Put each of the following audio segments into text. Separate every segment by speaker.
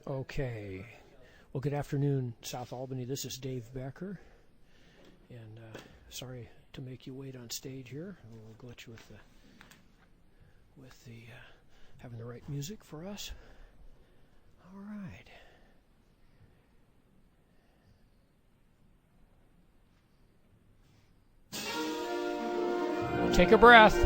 Speaker 1: Okay. Well, good afternoon, South Albany. This is Dave Becker, and sorry to make you wait on stage here. We'll glitch with the having the right music for us. All right. Take a breath.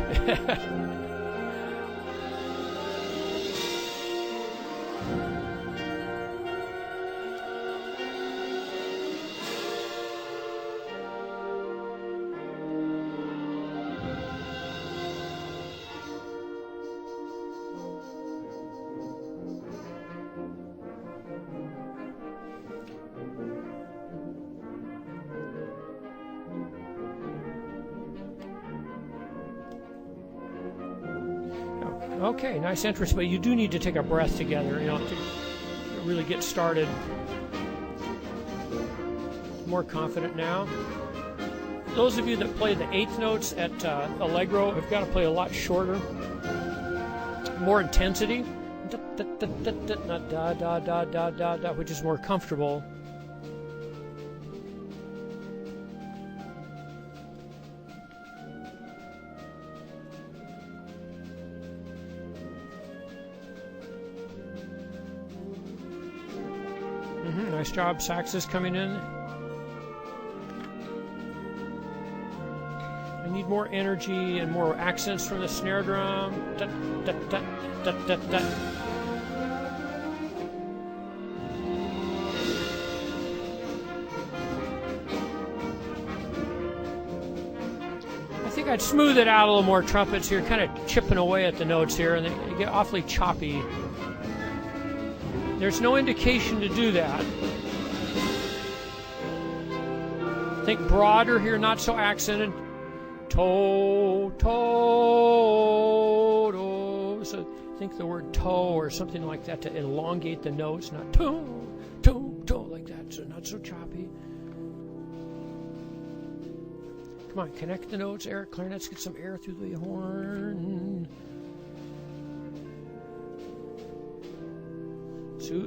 Speaker 1: Okay, nice entrance, but you do need to take a breath together, to really get started. More confident now. Those of you that play the eighth notes at Allegro have got to play a lot shorter, more intensity, not da da da da da da, which is more comfortable. Nice job, saxes coming in. I need more energy and more accents from the snare drum. Da, da, da, da, da, da. I think I'd smooth it out a little more, trumpets here, kind of chipping away at the notes here, and they get awfully choppy. There's no indication to do that. Think broader here, not so accented. Toe, toe, toe. So think the word toe or something like that to elongate the notes, not toe, toe, toe like that. So not so choppy. Come on, connect the notes, air. Clarinets, get some air through the horn.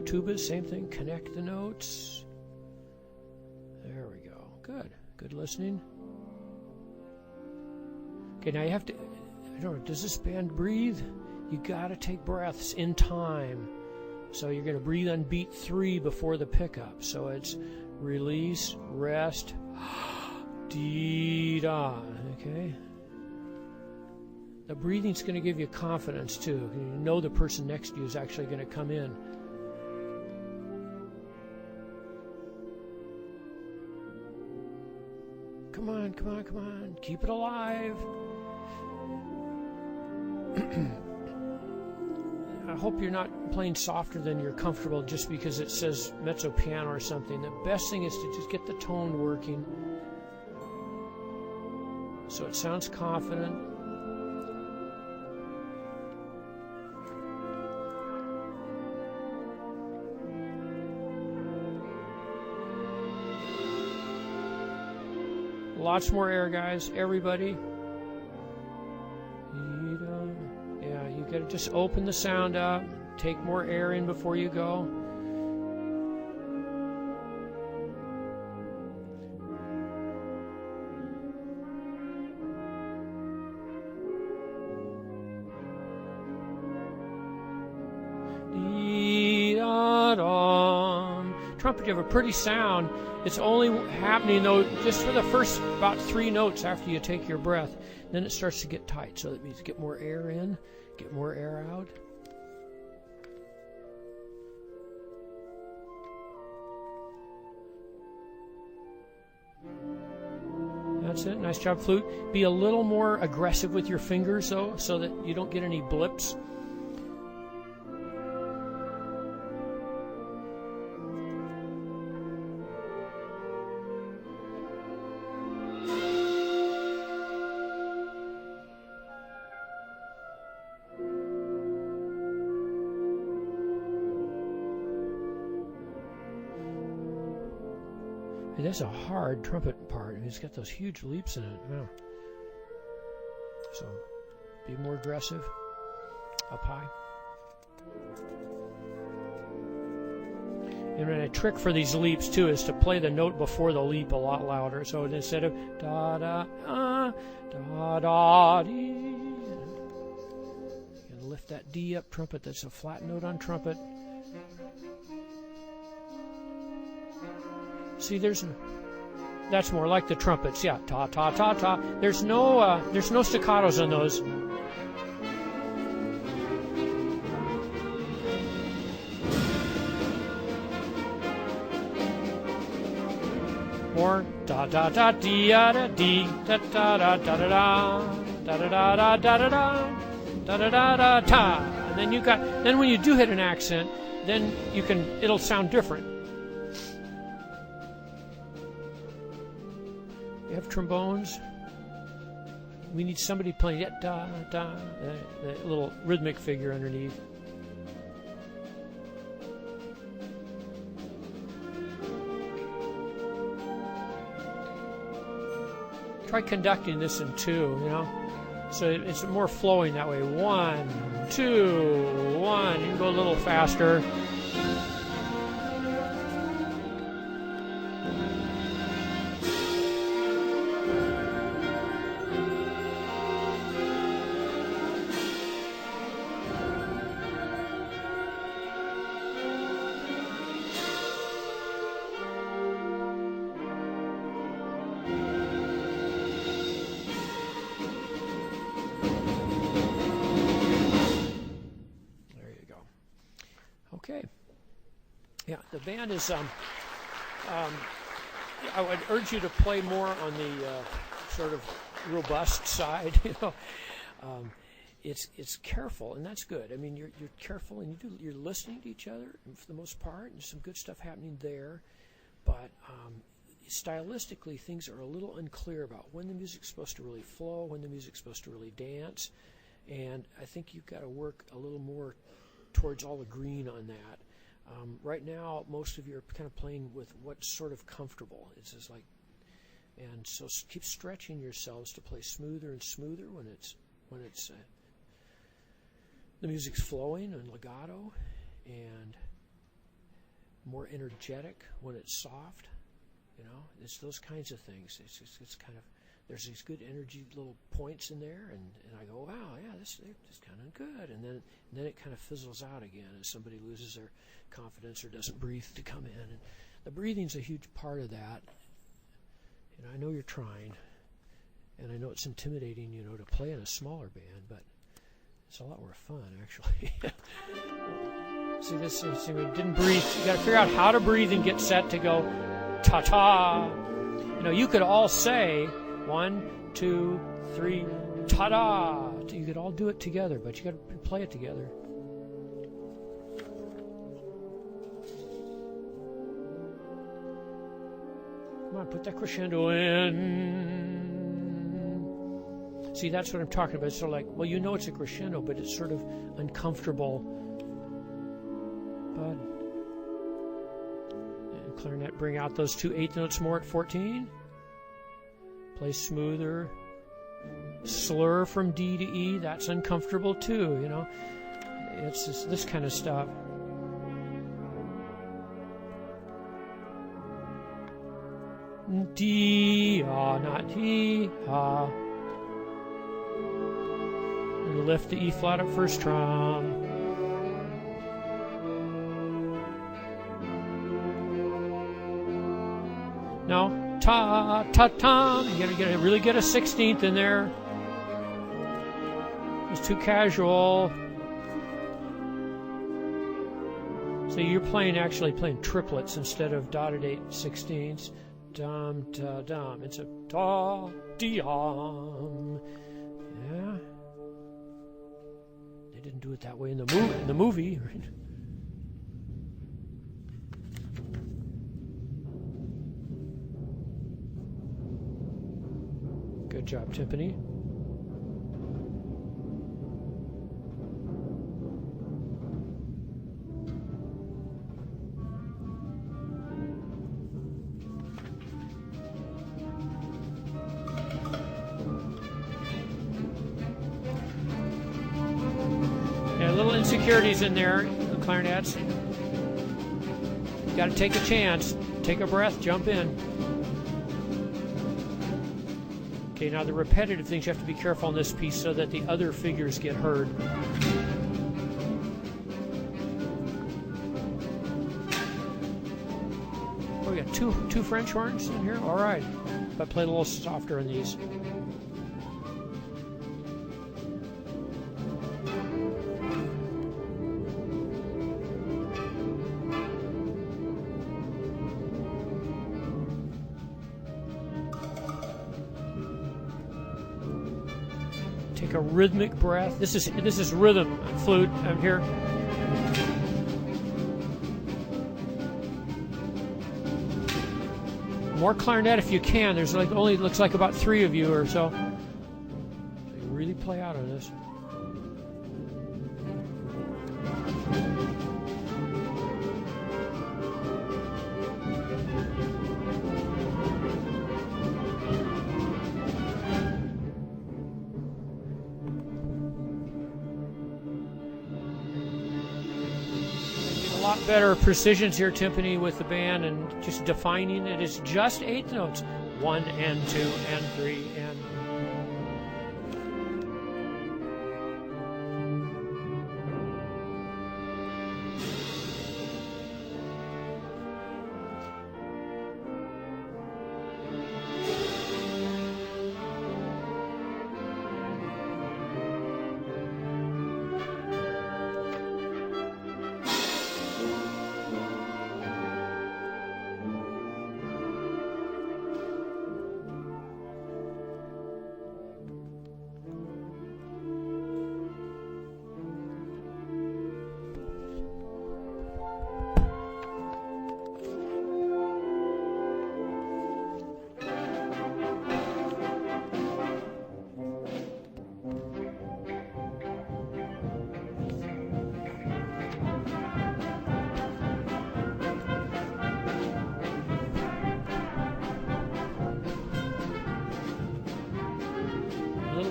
Speaker 1: Tubas, same thing. Connect the notes. There we go. Good. Good listening. Okay, now you have to, I don't know, does this band breathe? You got to take breaths in time. So you're going to breathe on beat 3 before the pickup. So it's release, rest, dee-da. Okay? The breathing's going to give you confidence too. You know the person next to you is actually going to come in. Come on, come on, come on. Keep it alive. I hope you're not playing softer than you're comfortable just because it says mezzo piano or something. The best thing is to just get the tone working so it sounds confident. Lots more air, guys. Everybody. Yeah, you got to just open the sound up. Take more air in before you go. Trumpet, you have a pretty sound. It's only happening, though, just for the first about 3 notes after you take your breath. Then it starts to get tight, so that means get more air in, get more air out. That's it. Nice job, flute. Be a little more aggressive with your fingers, though, so that you don't get any blips. It is a hard trumpet part. It's got those huge leaps in it. Yeah. So be more aggressive up high. And a trick for these leaps too is to play the note before the leap a lot louder. So instead of da da da da dee, and lift that D up trumpet. That's a flat note on trumpet. See, that's more like the trumpets. Yeah, ta ta ta ta. There's no staccatos on those. More da da da dee da da dee da da da da da da da da da da da da da da da da ta. And then when you do hit an accent, then it'll sound different. You have trombones. We need somebody playing da da, the little rhythmic figure underneath. Try conducting this in 2, so it's more flowing that way. 1, 2, 1. You can go a little faster. Okay. Yeah, the band is. I would urge you to play more on the sort of robust side. It's careful, and that's good. I mean, you're careful, and you're listening to each other for the most part, and there's some good stuff happening there. But stylistically, things are a little unclear about when the music's supposed to really flow, when the music's supposed to really dance, and I think you've got to work a little more towards all agreeing on that. Right now, most of you are kind of playing with what's sort of comfortable. It's just like, and so keep stretching yourselves to play smoother and smoother when it's the music's flowing and legato, and more energetic when it's soft. It's those kinds of things. It's kind of, there's these good energy little points in there, and I go, wow, yeah, this is kind of good, and then it kind of fizzles out again as somebody loses their confidence or doesn't breathe to come in. And the breathing's a huge part of that. I know you're trying, and I know it's intimidating, to play in a smaller band, but it's a lot more fun, actually. See, we didn't breathe. You got to figure out how to breathe and get set to go ta-ta. You could all say 1, 2, 3, ta-da. You could all do it together, but you got to play it together. Come on, put that crescendo in. See, that's what I'm talking about. It's sort of like, well, it's a crescendo, but it's sort of uncomfortable. But and clarinet, bring out those 2 8th notes more at 14. Play smoother. Slur from D to E, that's uncomfortable too, It's just this kind of stuff. D, ah, not E, ah. And lift the E flat up first strum. Now, ta ta ta. You gotta really get a 16th in there. It's too casual. So you're actually playing triplets instead of dotted 8 16ths. Dum da dum. It's a da dum. Yeah. They didn't do it that way in the movie. Right? Good job, timpani. Yeah, little insecurities in there, the clarinets. got to take a chance. Take a breath, jump in. Okay, now the repetitive things, you have to be careful on this piece so that the other figures get heard. Oh, we got two French horns in here? All right. But play a little softer on these. Take a rhythmic breath. This is rhythm flute. I'm here. More clarinet if you can. There's like only looks like about 3 of you or so. So you really play out on this. A lot better precisions here, timpani, with the band, and just defining it is just 8th notes. 1 and 2 and 3 and...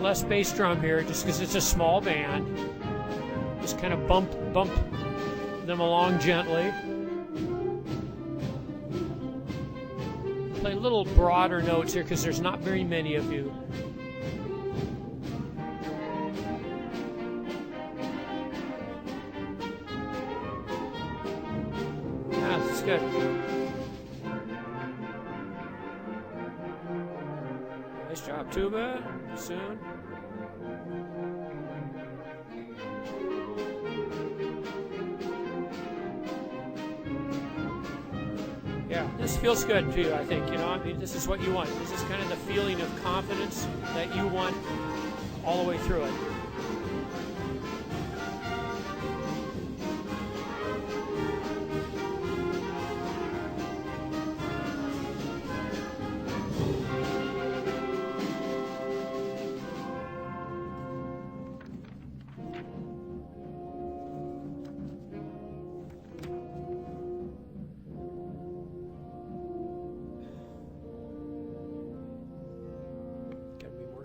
Speaker 1: less bass drum here, just because it's a small band. Just kind of bump them along gently. Play a little broader notes here because there's not very many of you. Yeah, that's good. Nice job, tuba. Soon. Yeah, this feels good to you, I think. You know, I mean, this is what you want. This is kind of the feeling of confidence that you want all the way through it.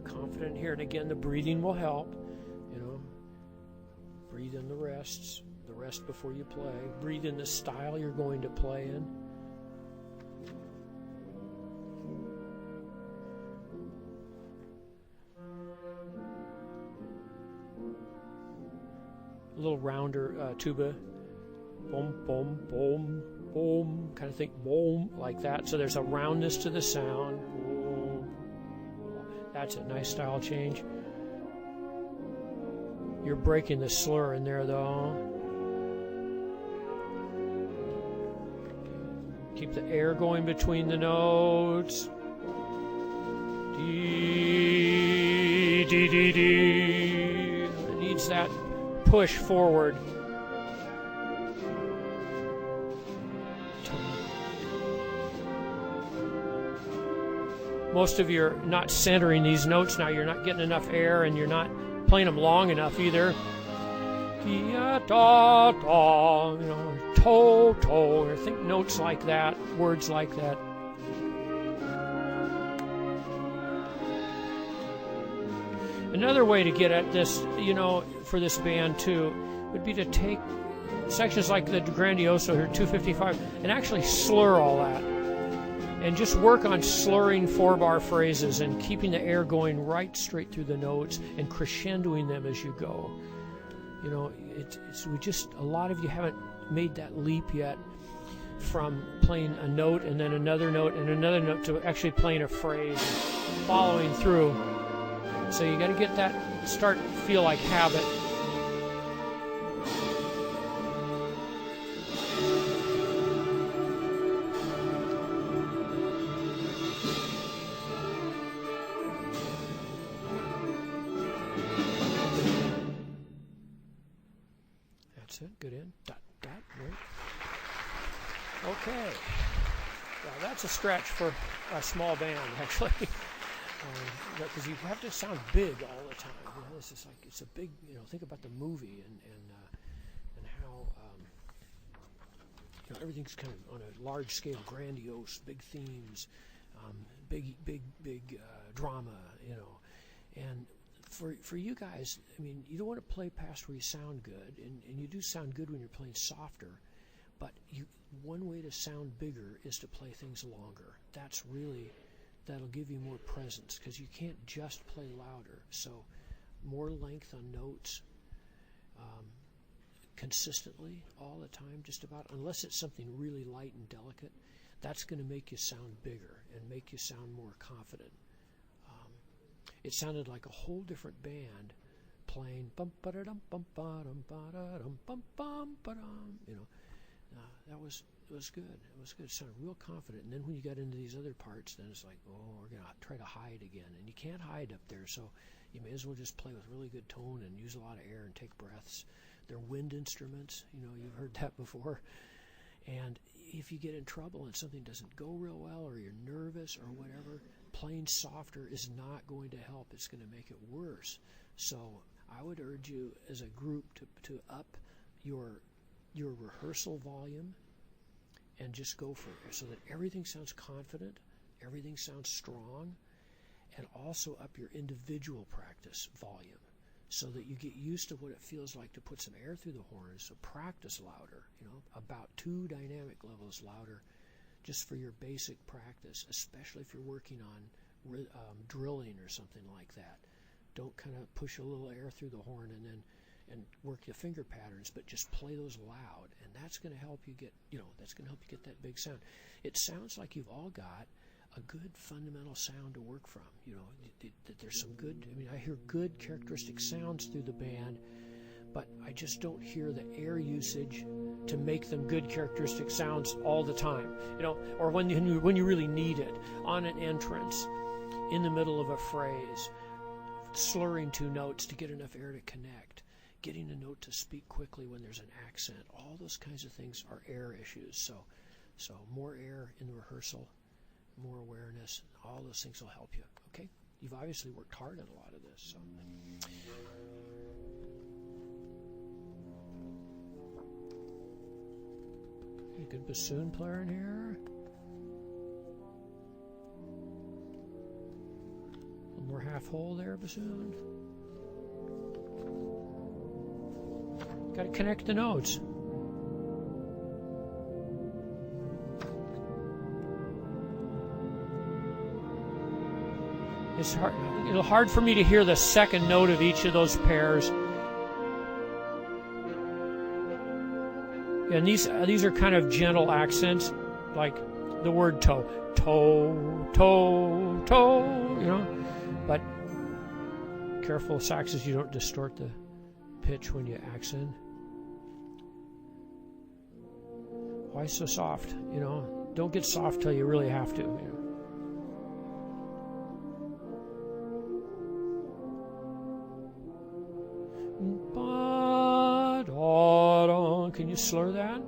Speaker 1: Confident here, and again, the breathing will help. You know, breathe in the rest before you play. Breathe in the style you're going to play in. A little rounder tuba. Boom, boom, boom, boom. Kind of think boom like that. So there's a roundness to the sound. That's a nice style change. You're breaking the slur in there, though. Keep the air going between the notes. Dee, dee, dee, dee. It needs that push forward. Most of you are not centering these notes now. You're not getting enough air, and you're not playing them long enough either. Da, da, da, you know, to, or think notes like that, words like that. Another way to get at this, you know, for this band too, would be to take sections like the grandioso here, 255, and actually slur all that. And just work on slurring 4-bar phrases and keeping the air going right straight through the notes and crescendoing them as you go. You know, a lot of you haven't made that leap yet from playing a note and then another note and another note to actually playing a phrase and following through. So you got to get that, start to feel like habit. Good in. Dot, dot, right. Okay. Well, that's a stretch for a small band, actually. Because you have to sound big all the time. You know, this is like, it's a big, you know, think about the movie and how, you know, everything's kind of on a large scale, grandiose, big themes, big drama, you know. And for you guys, I mean, you don't want to play past where you sound good, and you do sound good when you're playing softer, but one way to sound bigger is to play things longer. That'll give you more presence, because you can't just play louder. So more length on notes, consistently, all the time, just about, unless it's something really light and delicate, that's going to make you sound bigger and make you sound more confident. It sounded like a whole different band playing bum ba da dum bum ba dum ba da dum bum bum ba dum. You know, it was good. It was good. It sounded real confident. And then when you got into these other parts, then it's like, oh, we're gonna try to hide again, and you can't hide up there. So you may as well just play with really good tone and use a lot of air and take breaths. They're wind instruments. You know, you've heard that before. And if you get in trouble and something doesn't go real well, or you're nervous or whatever, playing softer is not going to help. It's going to make it worse. So I would urge you as a group to up your rehearsal volume and just go for it, so that everything sounds confident, everything sounds strong, and also up your individual practice volume, so that you get used to what it feels like to put some air through the horns. So practice louder, you know, about 2 dynamic levels louder, just for your basic practice, especially if you're working on drilling or something like that. Don't kind of push a little air through the horn and work your finger patterns, but just play those loud, and that's going to help you get, you know, that's going to help you get that big sound. It sounds like you've all got a good fundamental sound to work from. You know, that there's some good, I mean, I hear good characteristic sounds through the band, but I just don't hear the air usage to make them good characteristic sounds all the time. You know, or when you really need it, on an entrance, in the middle of a phrase, slurring 2 notes to get enough air to connect, getting a note to speak quickly when there's an accent. All those kinds of things are air issues. So more air in the rehearsal, more awareness, all those things will help you. Okay? You've obviously worked hard on a lot of this. So. A good bassoon player in here. A little more half hole there, bassoon. Got to connect the notes. It's hard for me to hear the second note of each of those pairs. And these are kind of gentle accents, like the word toe, toe, toe, toe, you know. But careful, saxes, you don't distort the pitch when you accent. Why so soft? You know, don't get soft till you really have to. You know. Can you slur that?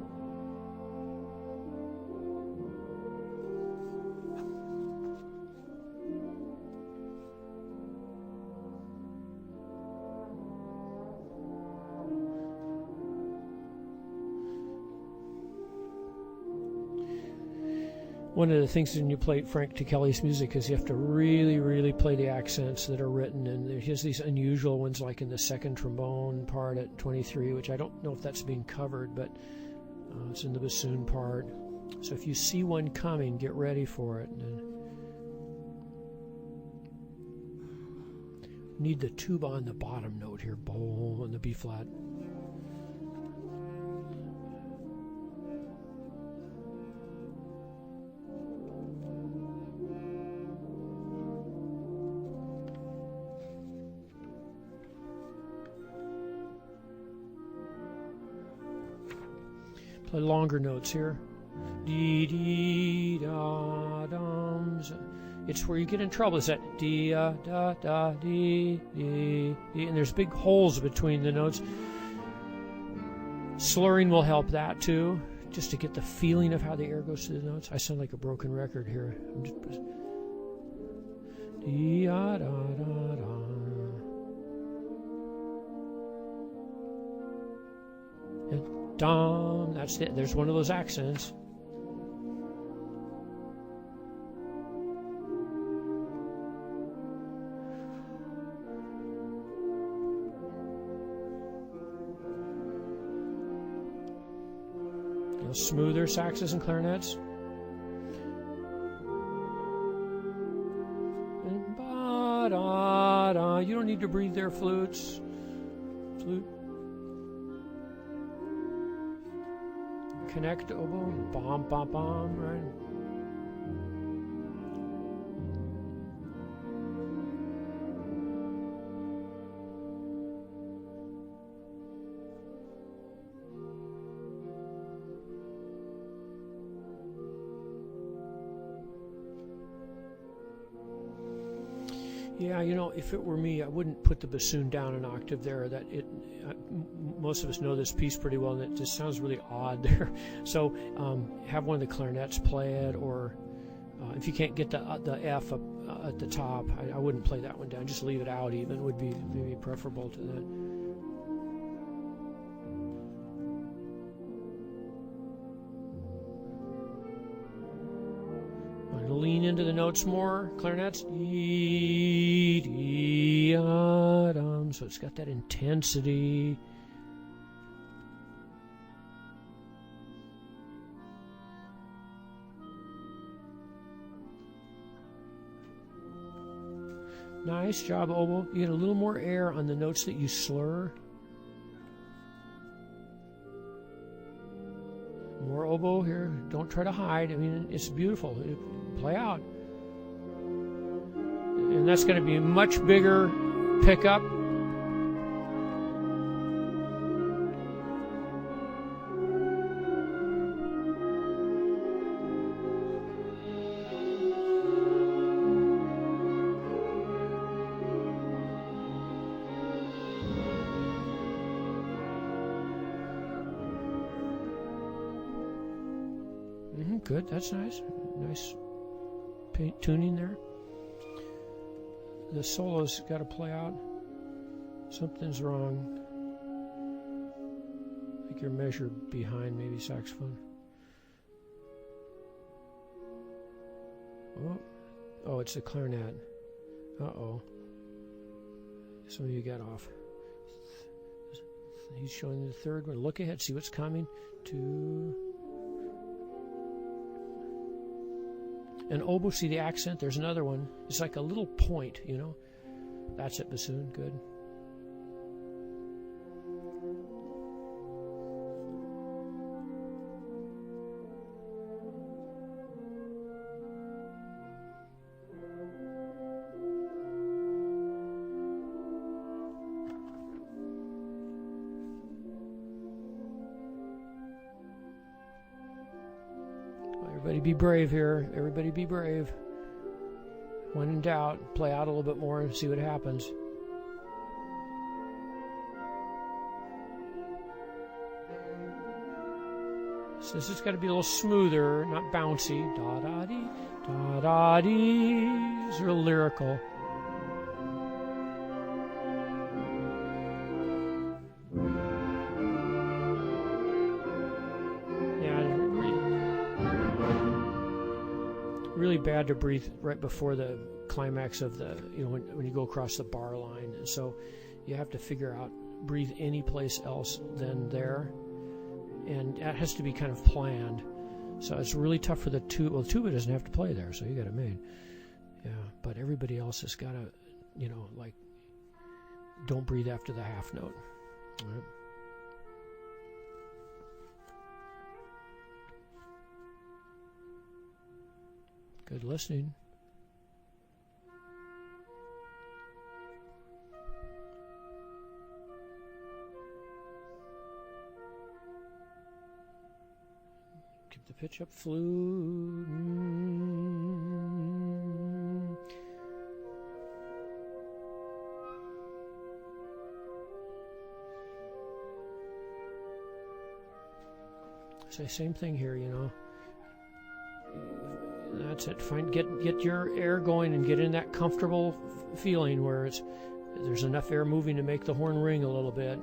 Speaker 1: One of the things when you play Frank Ticheli's music is you have to really, really play the accents that are written, and there's these unusual ones like in the second trombone part at 23, which I don't know if that's being covered, but it's in the bassoon part. So if you see one coming, get ready for it. And need the tuba on the bottom note here, boom, on the B flat. Play longer notes here. Dee dee da dums. It's where you get in trouble. It's that dee da da dee dee dee, and there's big holes between the notes. Slurring will help that too, just to get the feeling of how the air goes through the notes. I sound like a broken record here. I'm just dee da da da da. Dum, that's it. There's one of those accents. Smoother saxes and clarinets. And ba da da. You don't need to breathe there, flutes. Flute. Connect oboe, bomb, bomb, bomb, right? Yeah, you know, if it were me, I wouldn't put the bassoon down an octave there. Most of us know this piece pretty well, and it just sounds really odd there. So have one of the clarinets play it, or if you can't get the F up at the top, I wouldn't play that one down. Just leave it out even would be maybe preferable to that. Lean into the notes more, clarinets. So it's got that intensity. Nice job, oboe. You get a little more air on the notes that you slur. More oboe here. Don't try to hide. I mean, it's beautiful. Play out. And that's going to be a much bigger pickup. Good, that's nice. Nice tuning there. The solo's got to play out. Something's wrong. I think you're measured behind maybe saxophone. Oh, it's the clarinet. Uh-oh. Some of you got off. He's showing the third one. Look ahead, see what's coming. 2. And oboe, see the accent? There's another one. It's like a little point, you know. That's it, bassoon. Good. Everybody be brave here. Everybody be brave. When in doubt, play out a little bit more and see what happens. So this has got to be a little smoother, not bouncy. Da-da-dee, da-da-dee. It's real lyrical. really bad to breathe right before the climax of the, when you go across the bar line. And so you have to figure out, breathe any place else than there. And that has to be kind of planned. So it's really tough for the tuba. Well, the tuba doesn't have to play there, so you got it made. Yeah, but everybody else has got to, like, don't breathe after the half note. All right. Good listening. Keep the pitch up, flute. Say same thing here, That's it. Get your air going and get in that comfortable feeling where there's enough air moving to make the horn ring a little bit.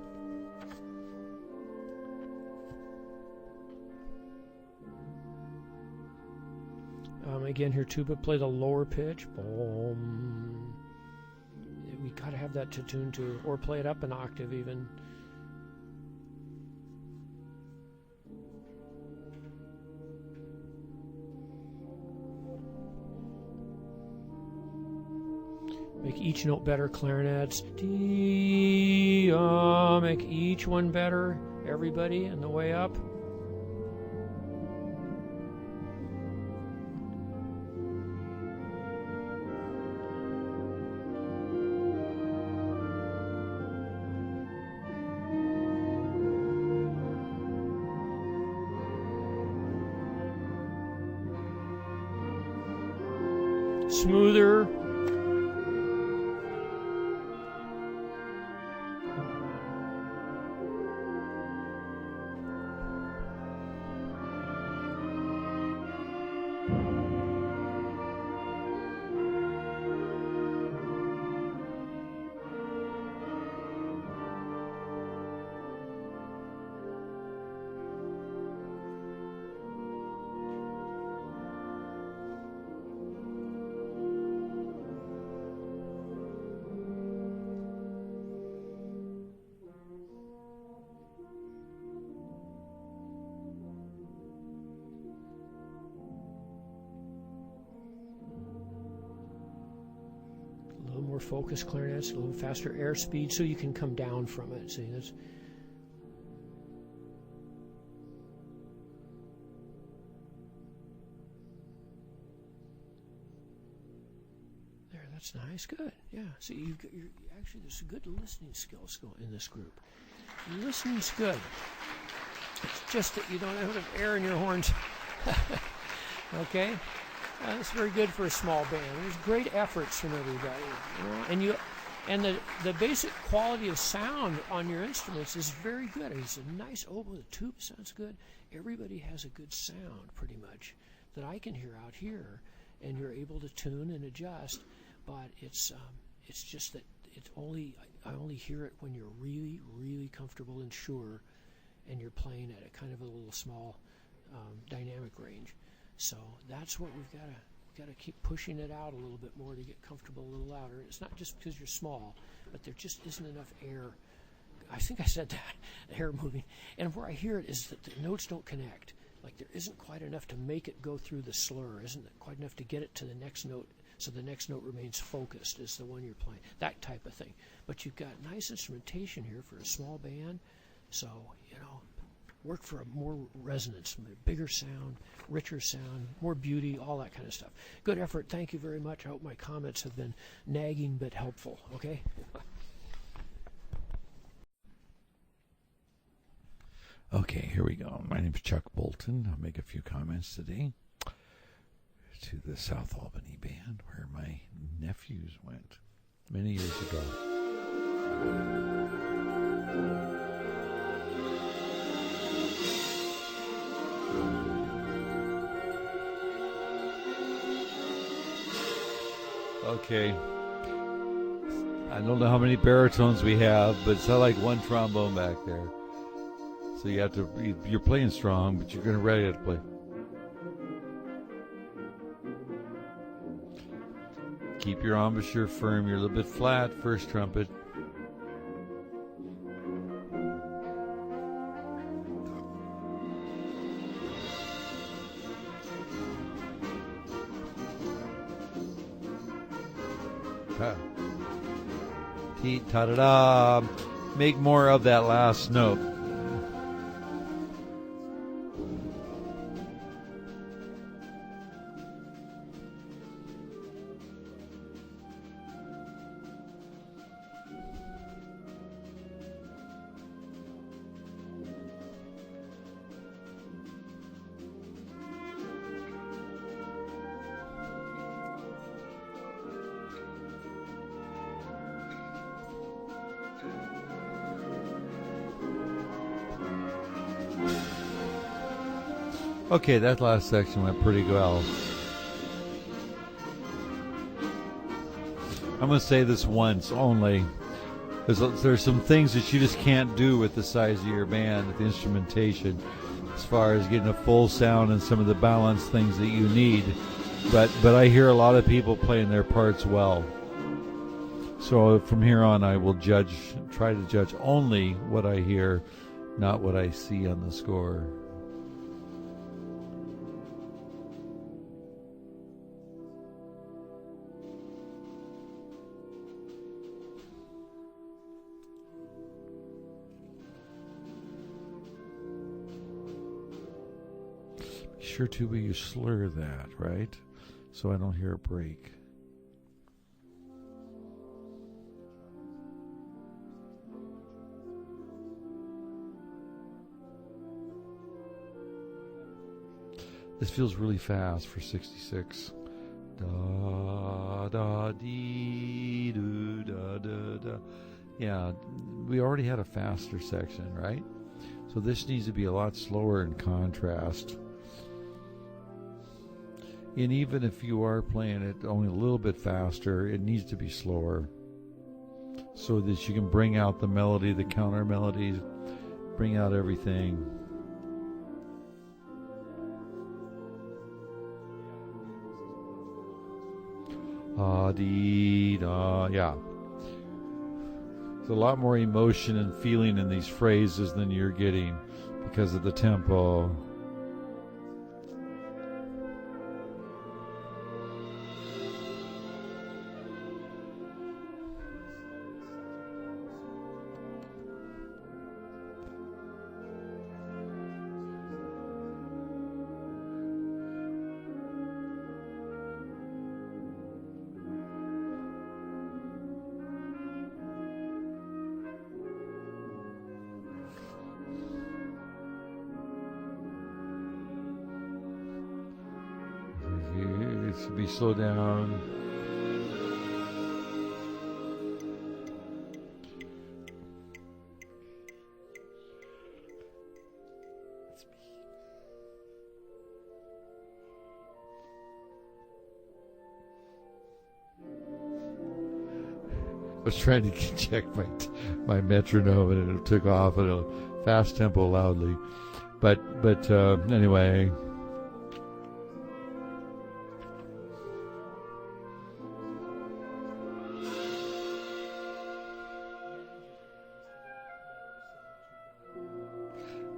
Speaker 1: Again here, tuba, play the lower pitch. Boom. We gotta have that to tune to, or play it up an octave even. Make each note better, clarinets. D, make each one better, everybody, on the way up. Smoother. More focused clarinets, a little faster air speed, so you can come down from it. See, that's there. That's nice. Good. Yeah. See, you're actually, there's good listening skills going in this group. Listening's good. It's just that you don't have enough air in your horns. Okay. That's very good for a small band. There's great efforts from everybody, and the basic quality of sound on your instruments is very good. It's a nice oboe. The tuba sounds good. Everybody has a good sound, pretty much, that I can hear out here, and you're able to tune and adjust. But it's just that I only hear it when you're really, really comfortable and sure, and you're playing at a kind of a little small dynamic range. So that's what we've got to keep pushing it out a little bit more to get comfortable a little louder. It's not just because you're small, but there just isn't enough air. I think I said that, air moving. And where I hear it is that the notes don't connect. Like there isn't quite enough to make it go through the slur. Isn't quite enough to get it to the next note, so the next note remains focused is the one you're playing. That type of thing. But you've got nice instrumentation here for a small band. So, work for a more resonance, a bigger sound, richer sound, more beauty, all that kind of stuff. Good effort. Thank you very much. I hope my comments have been nagging but helpful. Okay?
Speaker 2: Okay, here we go. My name is Chuck Bolton. I'll make a few comments today to the South Albany band where my nephews went many years ago. Okay. I don't know how many baritones we have, but it's not like one trombone back there. So you have to, you're playing strong, but you're going to ready to play. Keep your embouchure firm. You're a little bit flat, first trumpet. Ta-da-da. Make more of that last note. Okay, that last section went pretty well. I'm going to say this once only. There's some things that you just can't do with the size of your band, with the instrumentation, as far as getting a full sound and some of the balance things that you need. But I hear a lot of people playing their parts well. So from here on, I will try to judge only what I hear, not what I see on the score. Sure to be you slur that, right? So I don't hear a break. This feels really fast for 66. Da da dee doo da da da. Yeah, we already had a faster section, right? So this needs to be a lot slower in contrast. And even if you are playing it only a little bit faster, it needs to be slower so that you can bring out the melody, the counter melodies, bring out everything. Dee da, yeah. There's a lot more emotion and feeling in these phrases than you're getting because of the tempo. It should be slow down. I was trying to check my metronome and it took off at a fast tempo loudly, but anyway.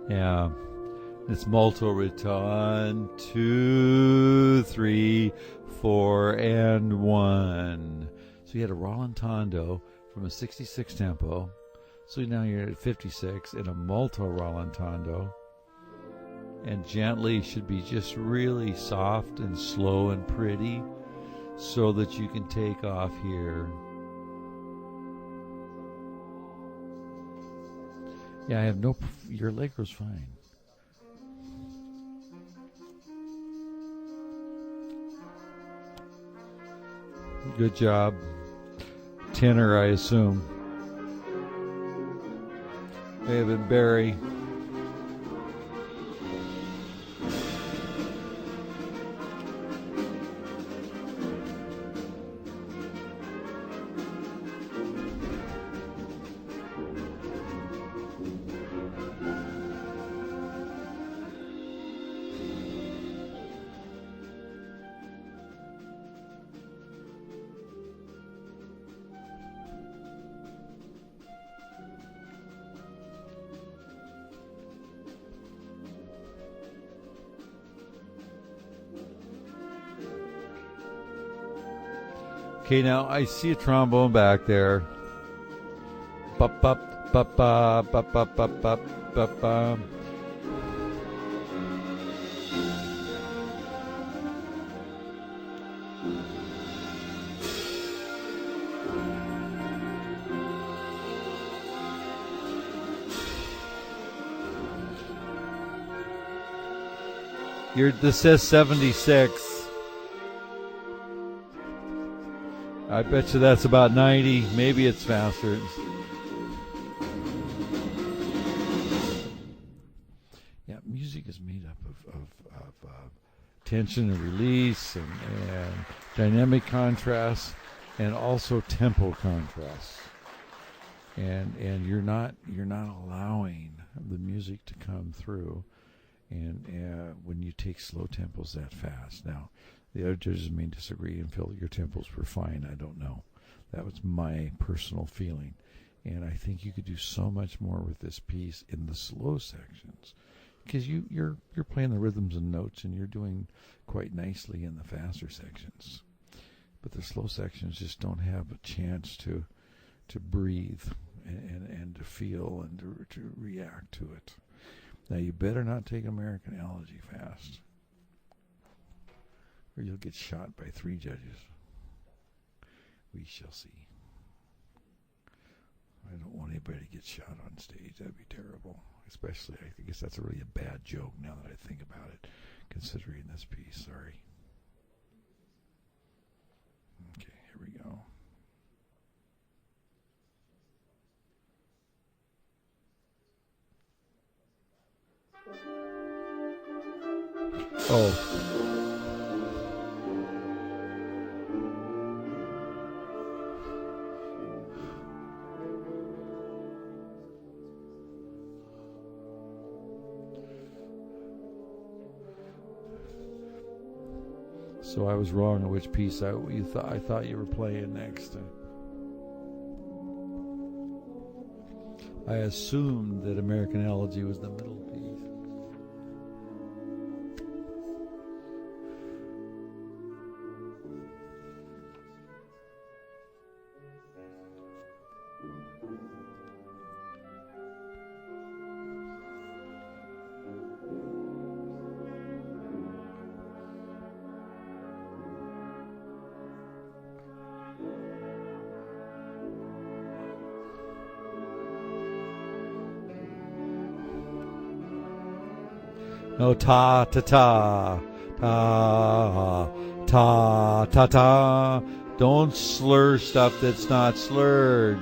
Speaker 2: Yeah, it's molto riton, 2, 3, 4, and 1. So you had a rallentando from a 66 tempo. So now you're at 56 in a molto rallentando. And gently should be just really soft and slow and pretty so that you can take off here. Yeah, I have your Allegro's fine. Good job. Tenor, I assume. May have been Barry. Okay, now I see a trombone back there. Bup, bup, bup, bup, bup, bup, bup, bup, bup, bup. This says 76. I bet you that's about 90. Maybe it's faster. Yeah, music is made up of tension and release and dynamic contrast and also tempo contrast. And you're not allowing the music to come through. And when you take slow tempos that fast. Now, the other judges may disagree and feel your tempos were fine. I don't know. That was my personal feeling. And I think you could do so much more with this piece in the slow sections. Because you're playing the rhythms and notes, and you're doing quite nicely in the faster sections. But the slow sections just don't have a chance to breathe and to feel and to react to it. Now, you better not take American Elegy fast, or you'll get shot by 3 judges. We shall see. I don't want anybody to get shot on stage. That'd be terrible. Especially, I guess that's really a bad joke now that I think about it, considering this piece. Sorry. Okay, here we go. Oh. So I was wrong on which piece I thought you were playing next. I assumed that American Elegy was the middle piece. No, ta ta ta ta ta ta ta. Don't slur stuff that's not slurred.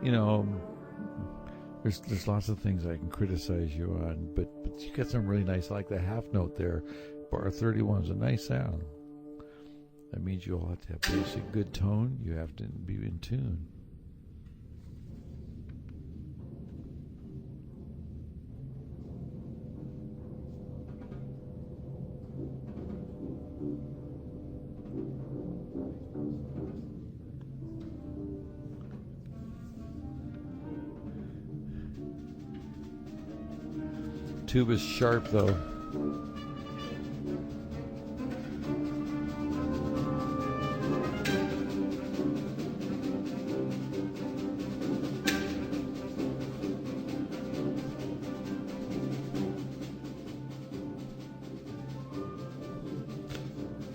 Speaker 2: You know, there's lots of things I can criticize you on, but you got some really nice, like the half note there. Bar 31 is a nice sound. That means you all have to have basic good tone. You have to be in tune. Tuba's sharp though.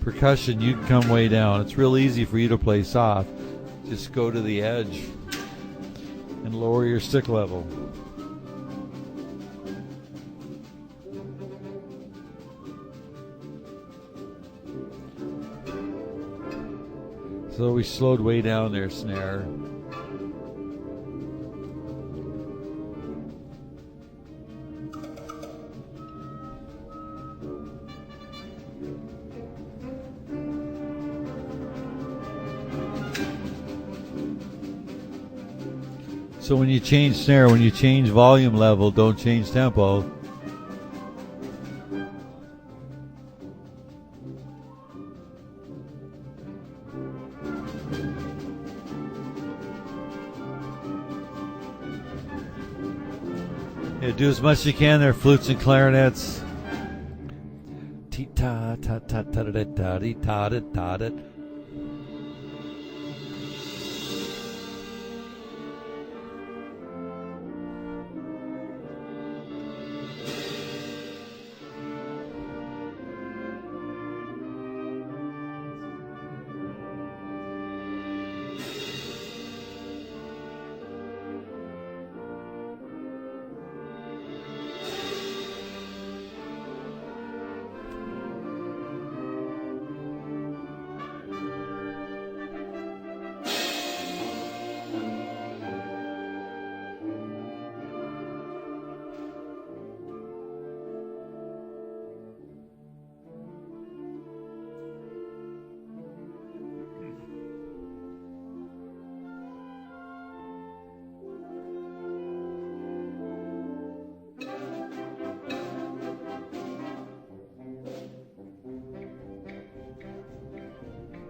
Speaker 2: Percussion, you can come way down. It's real easy for you to play soft. Just go to the edge and lower your stick level. So we slowed way down there, snare. So when you change snare, when you change volume level, don't change tempo. Yeah, do as much as you can there, flutes and clarinets. Ta ta ta ta da da da da da da.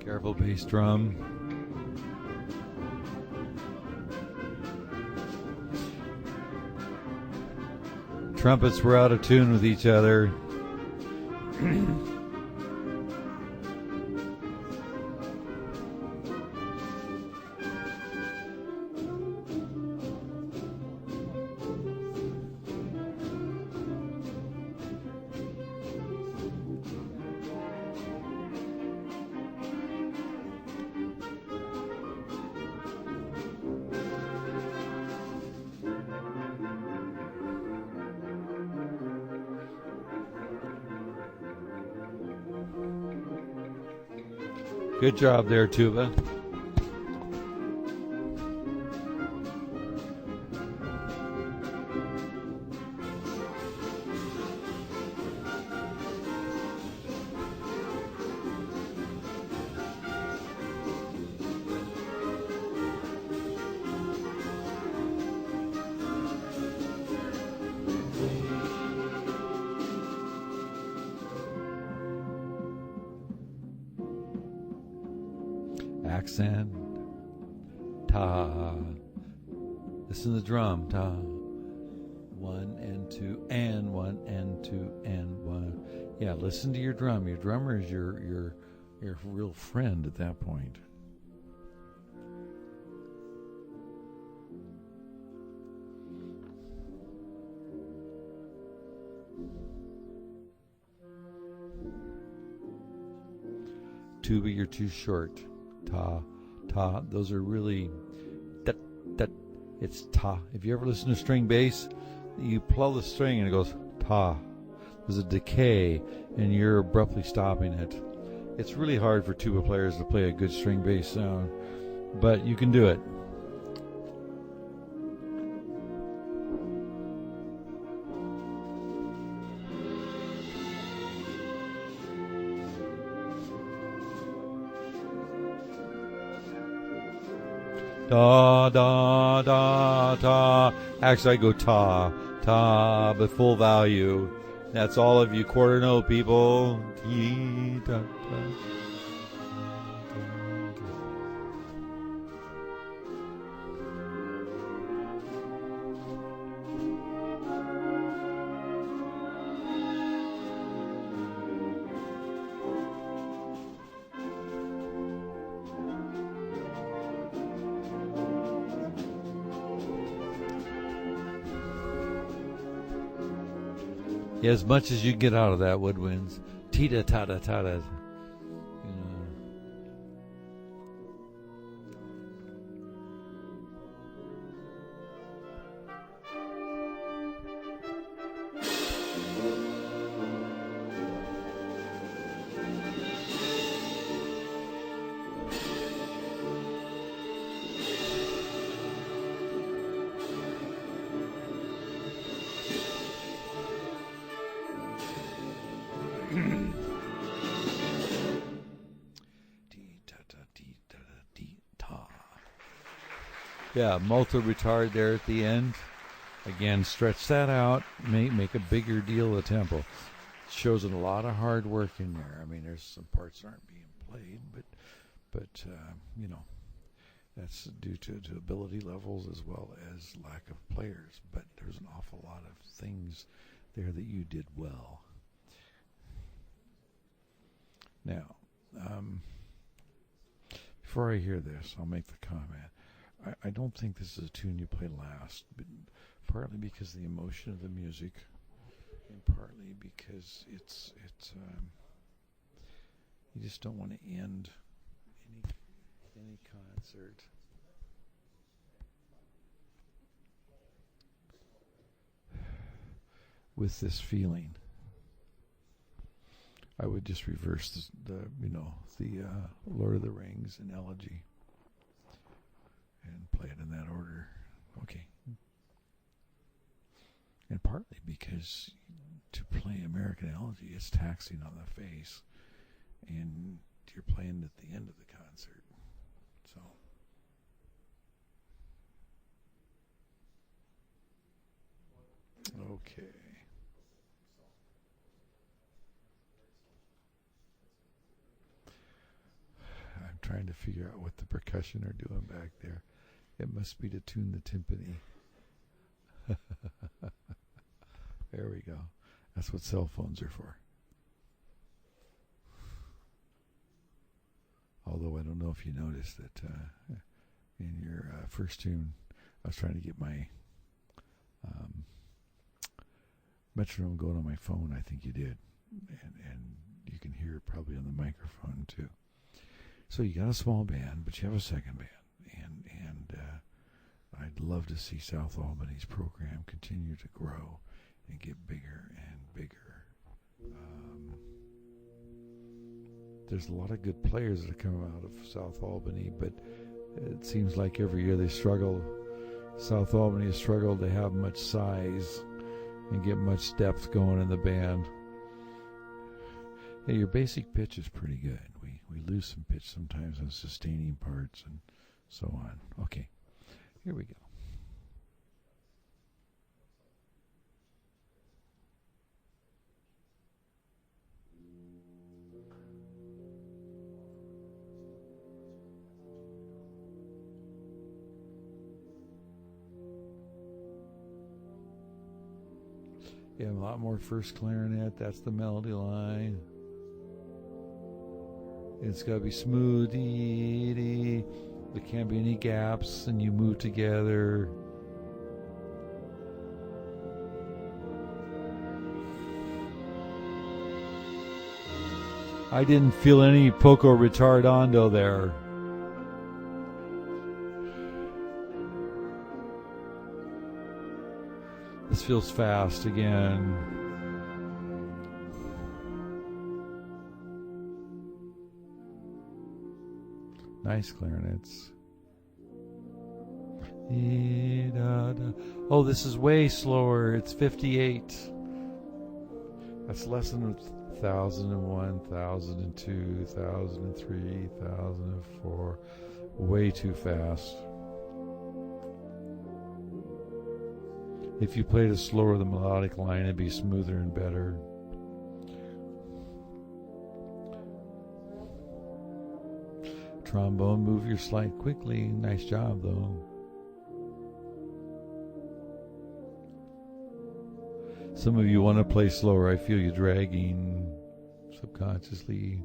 Speaker 2: Careful bass drum. Trumpets were out of tune with each other. Good job there, tuba. Accent, ta. Listen to the drum, ta. 1 and 2 and 1 and 2 and 1. Yeah, listen to your drum. Your drummer is your real friend at that point. Tuba, you're too short. Ta, ta. Those are really that. It's ta. If you ever listen to string bass, you pull the string and it goes ta. There's a decay, and you're abruptly stopping it. It's really hard for tuba players to play a good string bass sound, but you can do it. Da, da, da, da. Actually, I go ta, ta, but full value. That's all of you quarter note people. Tee, da, da. Yeah, as much as you get out of that woodwinds. Tita tata tata. Yeah, multi-retard there at the end. Again, stretch that out, make a bigger deal of the tempo. It shows a lot of hard work in there. I mean, there's some parts that aren't being played, but That's due to ability levels as well as lack of players. But there's an awful lot of things there that you did well. Now, before I hear this, I'll make the comment. I don't think this is a tune you play last, but partly because of the emotion of the music, and partly because it's you just don't want to end any concert with this feeling. I would just reverse the Lord of the Rings and Elegy and play it in that order. Okay. And partly because to play American Elegy is taxing on the face, and you're playing at the end of the concert. So okay. I'm trying to figure out what the percussion are doing back there. It must be to tune the timpani. There we go. That's what cell phones are for. Although I don't know if you noticed that in your first tune, I was trying to get my metronome going on my phone. I think you did. And you can hear it probably on the microphone too. So you got a small band, but you have a second band. And I'd love to see South Albany's program continue to grow and get bigger and bigger. There's a lot of good players that are coming out of South Albany, but it seems like every year they struggle. South Albany has struggled to have much size and get much depth going in the band. Yeah, your basic pitch is pretty good. We lose some pitch sometimes on sustaining parts and so on. Okay, here we go. You have a lot more first clarinet. That's the melody line. It's got to be smooth. There can't be any gaps, and you move together. I didn't feel any poco ritardando there. This feels fast again. Nice clarinets. Oh, this is way slower. It's 58. That's less than 1001, 1002, 1003, 1004. Way too fast. If you played it slower, the melodic line would be smoother and better. Trombone, move your slide quickly. Nice job, though. Some of you want to play slower. I feel you dragging subconsciously.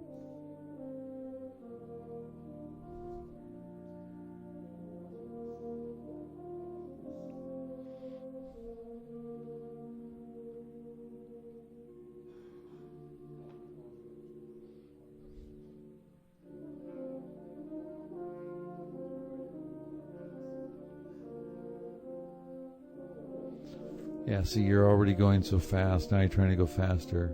Speaker 2: Yeah, see, you're already going so fast. Now you're trying to go faster.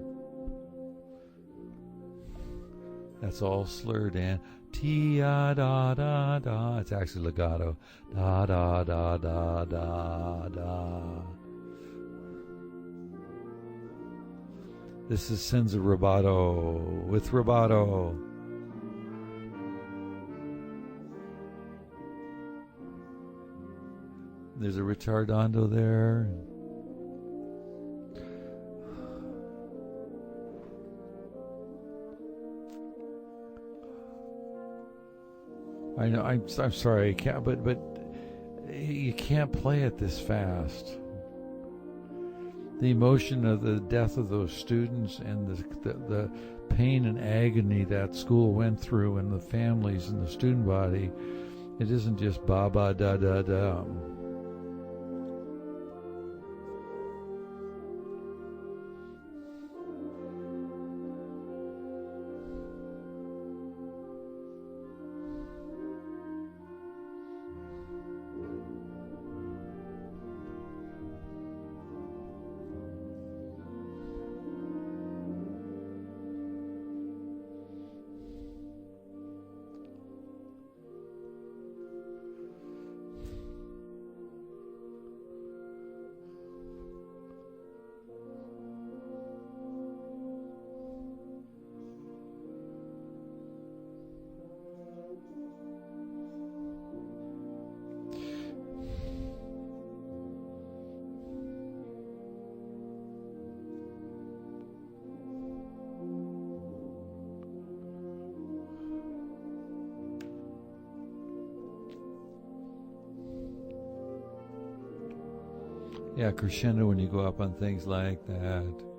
Speaker 2: That's all slurred in. Ti-da-da-da-da. It's actually legato. Da-da-da-da-da-da. This is senza rubato with rubato. There's a ritardando there. I know. I'm sorry. I can't. But you can't play it this fast. The emotion of the death of those students and the pain and agony that school went through, and the families and the student body. It isn't just ba ba da da da. Yeah, crescendo when you go up on things like that.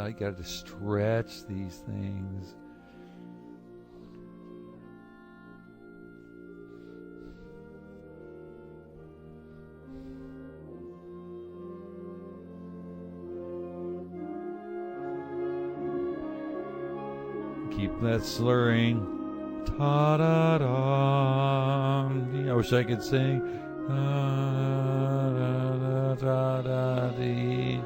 Speaker 2: You got to stretch these things. Keep that slurring. Ta da da. I wish I could sing. Da da da da dee.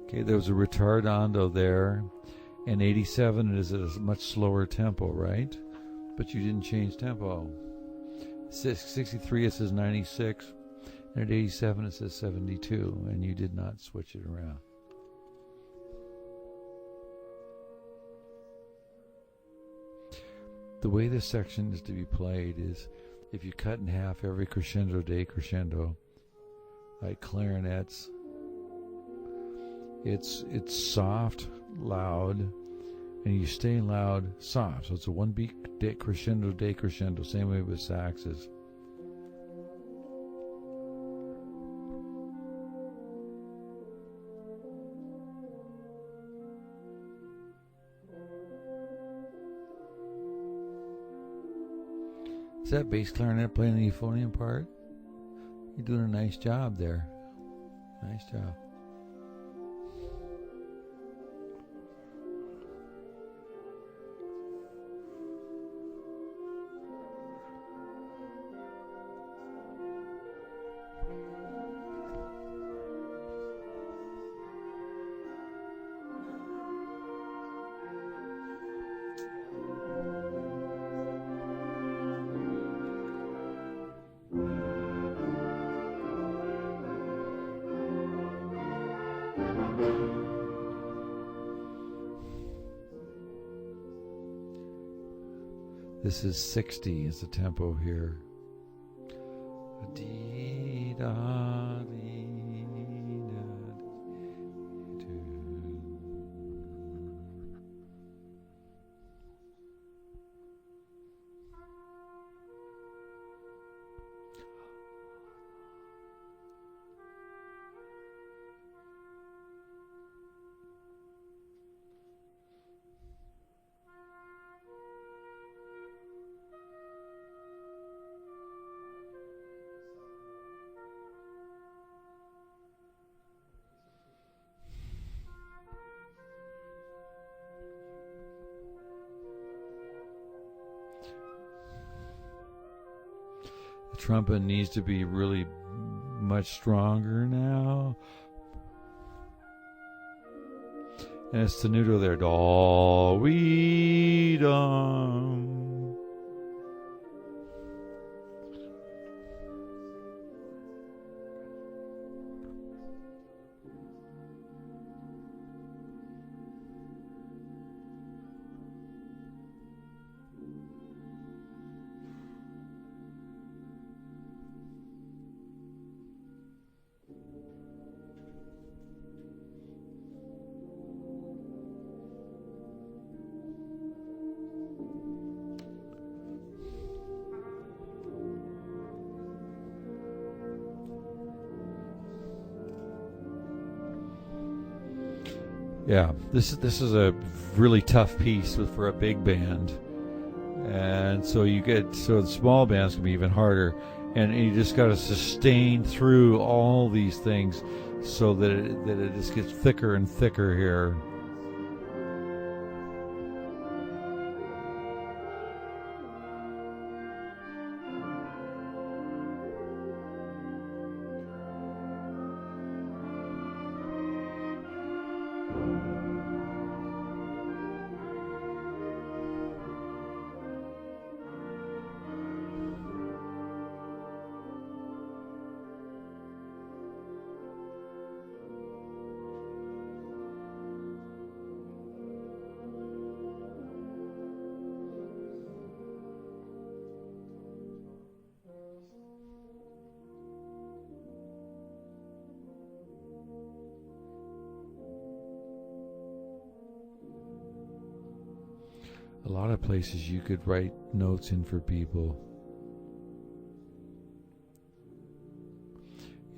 Speaker 2: Okay, there was a retardando there, and 87 is at a much slower tempo, right? But you didn't change tempo. 63 it says 96, and at 87 it says 72, and you did not switch it around. The way this section is to be played is if you cut in half every crescendo, decrescendo, like clarinets, it's soft, loud, and you stay loud, soft. So it's a one beat crescendo, decrescendo, same way with saxes. Is that bass clarinet playing the euphonium part? You're doing a nice job there. Nice job. This is 60 is the tempo here. Dee da dee da dee The trumpet needs to be really much stronger now. And it's tenuto there. Do, we, dum. Yeah, this is a really tough piece for a big band, and so the small bands can be even harder, and you just got to sustain through all these things, so that it just gets thicker and thicker here. A lot of places you could write notes in for people.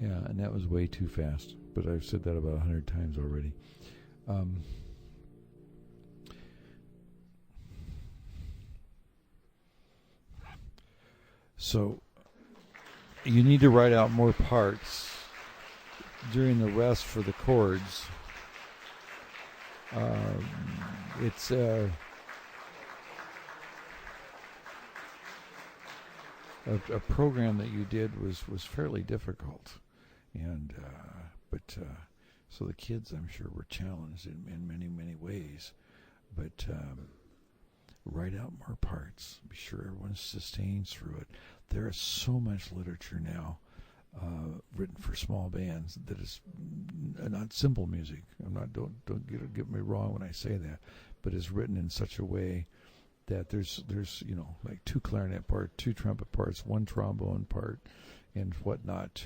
Speaker 2: Yeah, and that was way too fast. But I've said that about 100 times already. So you need to write out more parts during the rest for the chords. It's a program that you did was fairly difficult, and so the kids, I'm sure, were challenged in many ways. But write out more parts. Be sure everyone sustains through it. There is so much literature now written for small bands that is not simple music. Don't get me wrong when I say that, but is written in such a way that there's like 2 clarinet parts, 2 trumpet parts, 1 trombone part, and whatnot.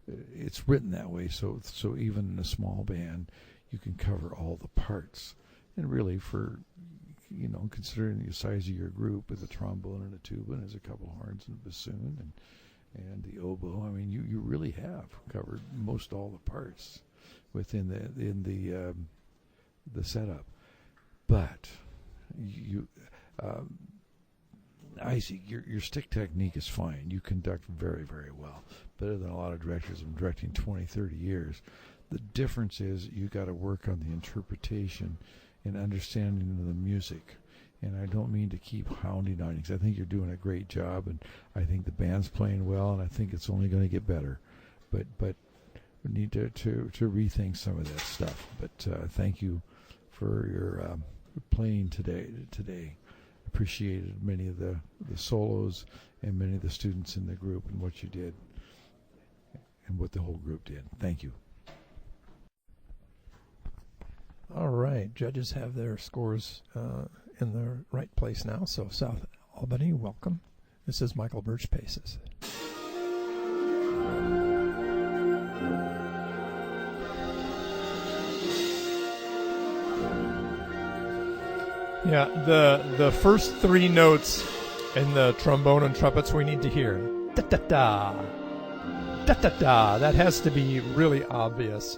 Speaker 2: It's written that way, so even in a small band, you can cover all the parts. And really, for considering the size of your group, with a trombone and a tuba, and there's a couple horns and a bassoon and the oboe, I mean, you really have covered most all the parts within the setup. But Isaac, your stick technique is fine. You conduct very, very well, better than a lot of directors. I'm directing 20, 30 years. The difference is you got to work on the interpretation and understanding of the music. And I don't mean to keep hounding on you, because I think you're doing a great job, and I think the band's playing well, and I think it's only going to get better. But we need to rethink some of that stuff. But thank you for your playing today. Appreciated many of the solos and many of the students in the group and what you did and what the whole group did. Thank you.
Speaker 3: All right, judges have their scores in the right place now. So South Albany, welcome. This is Michael Birch Paces. Yeah, the first 3 notes in the trombone and trumpets we need to hear. Da da da, da da da. That has to be really obvious.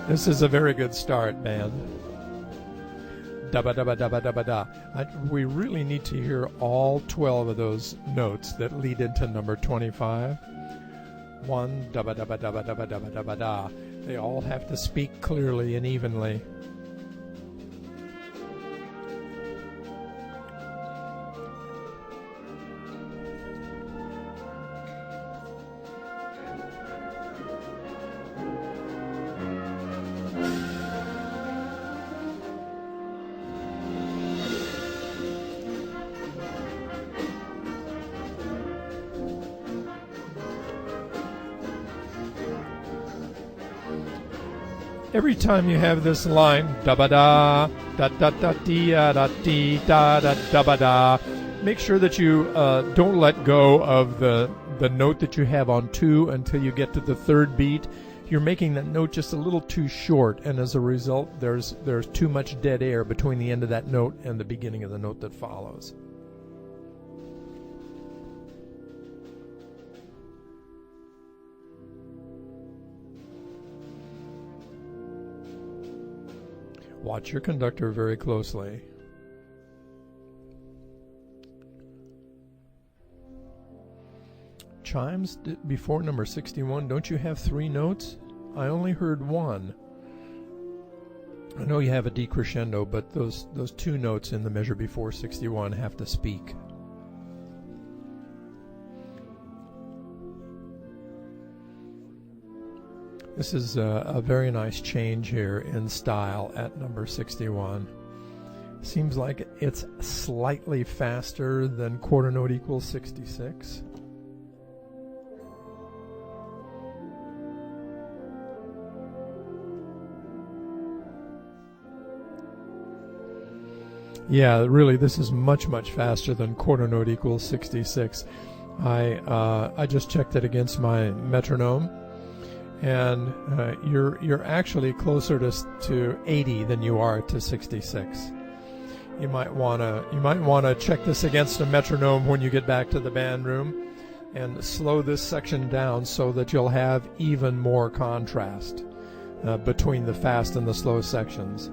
Speaker 3: This is a very good start, band. Da-ba-da-ba-da-ba-da-ba-da. We really need to hear all 12 of those notes that lead into number 25. 1, da-ba-da-ba-da-ba-da-ba-da-ba-da. They all have to speak clearly and evenly. every time you have this line, da ba da, da da da dee da dee da da da ba da, make sure that you don't let go of the note that you have on 2 until you get to the third beat. You're making that note just a little too short, and as a result, there's too much dead air between the end of that note and the beginning of the note that follows. Watch your conductor very closely. Chimes before number 61, don't you have 3 notes? I only heard 1. I know you have a decrescendo, but those 2 notes in the measure before 61 have to speak. This is a very nice change here in style at number 61. Seems like it's slightly faster than quarter note equals 66. Yeah, really, this is much faster than quarter note equals 66. I just checked it against my metronome, and you're actually closer to 80 than you are to 66. You might wanna check this against a metronome when you get back to the band room, and slow this section down so that you'll have even more contrast between the fast and the slow sections.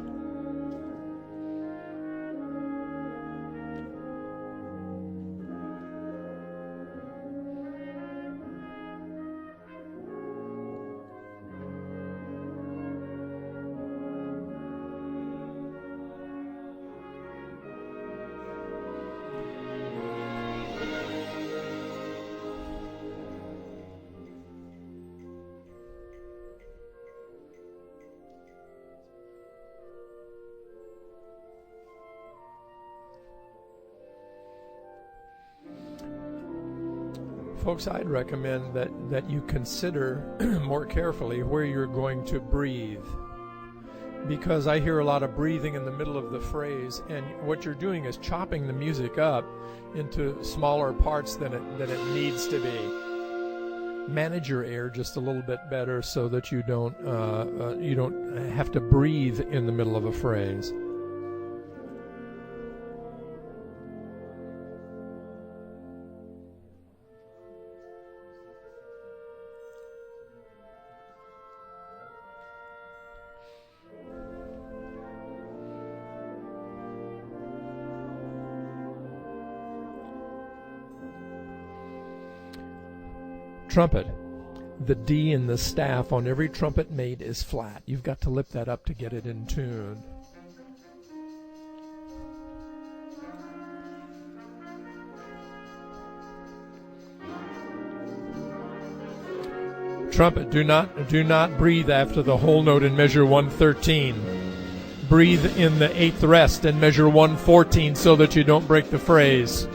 Speaker 3: Folks, I'd recommend that you consider more carefully where you're going to breathe, because I hear a lot of breathing in the middle of the phrase, and what you're doing is chopping the music up into smaller parts than it needs to be. Manage your air just a little bit better so that you don't have to breathe in the middle of a phrase. Trumpet. The D in the staff on every trumpet made is flat. You've got to lift that up to get it in tune. Trumpet, do not breathe after the whole note in measure 113. Breathe in the 8th rest in measure 114 so that you don't break the phrase.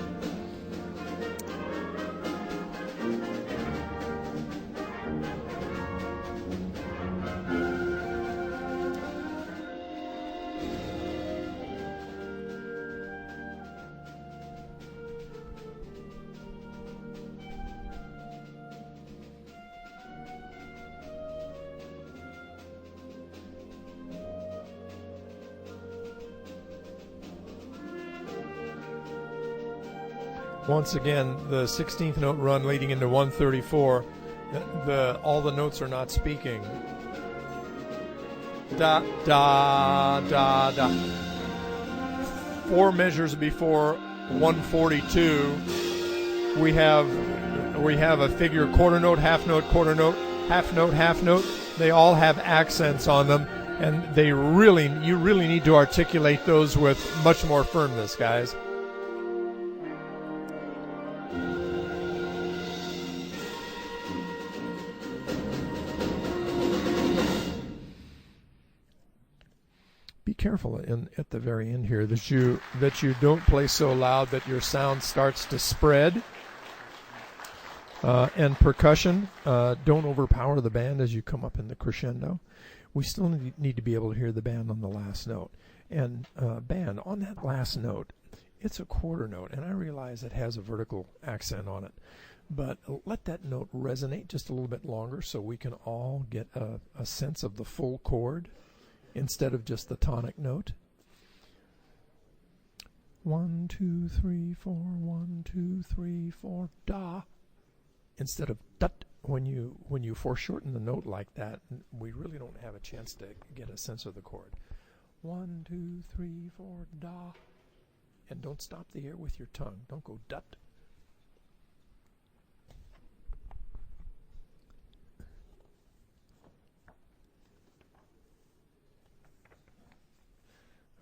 Speaker 3: Once again, the 16th note run leading into 134, all the notes are not speaking. Da, da, da, da. 4 measures before 142, we have a figure quarter note, half note, quarter note, half note, half note. They all have accents on them, and you really need to articulate those with much more firmness, guys. Careful at the very end here that you don't play so loud that your sound starts to spread. And percussion, don't overpower the band as you come up in the crescendo. we still need to be able to hear the band on the last note. And band, on that last note, it's a quarter note, and I realize it has a vertical accent on it. But let that note resonate just a little bit longer so we can all get a sense of the full chord instead of just the tonic note. 1, 2, 3, 4, 1, 2, 3, 4, da. Instead of dut. When you foreshorten the note like that, we really don't have a chance to get a sense of the chord. 1, 2, 3, 4, da. And don't stop the air with your tongue. Don't go dut.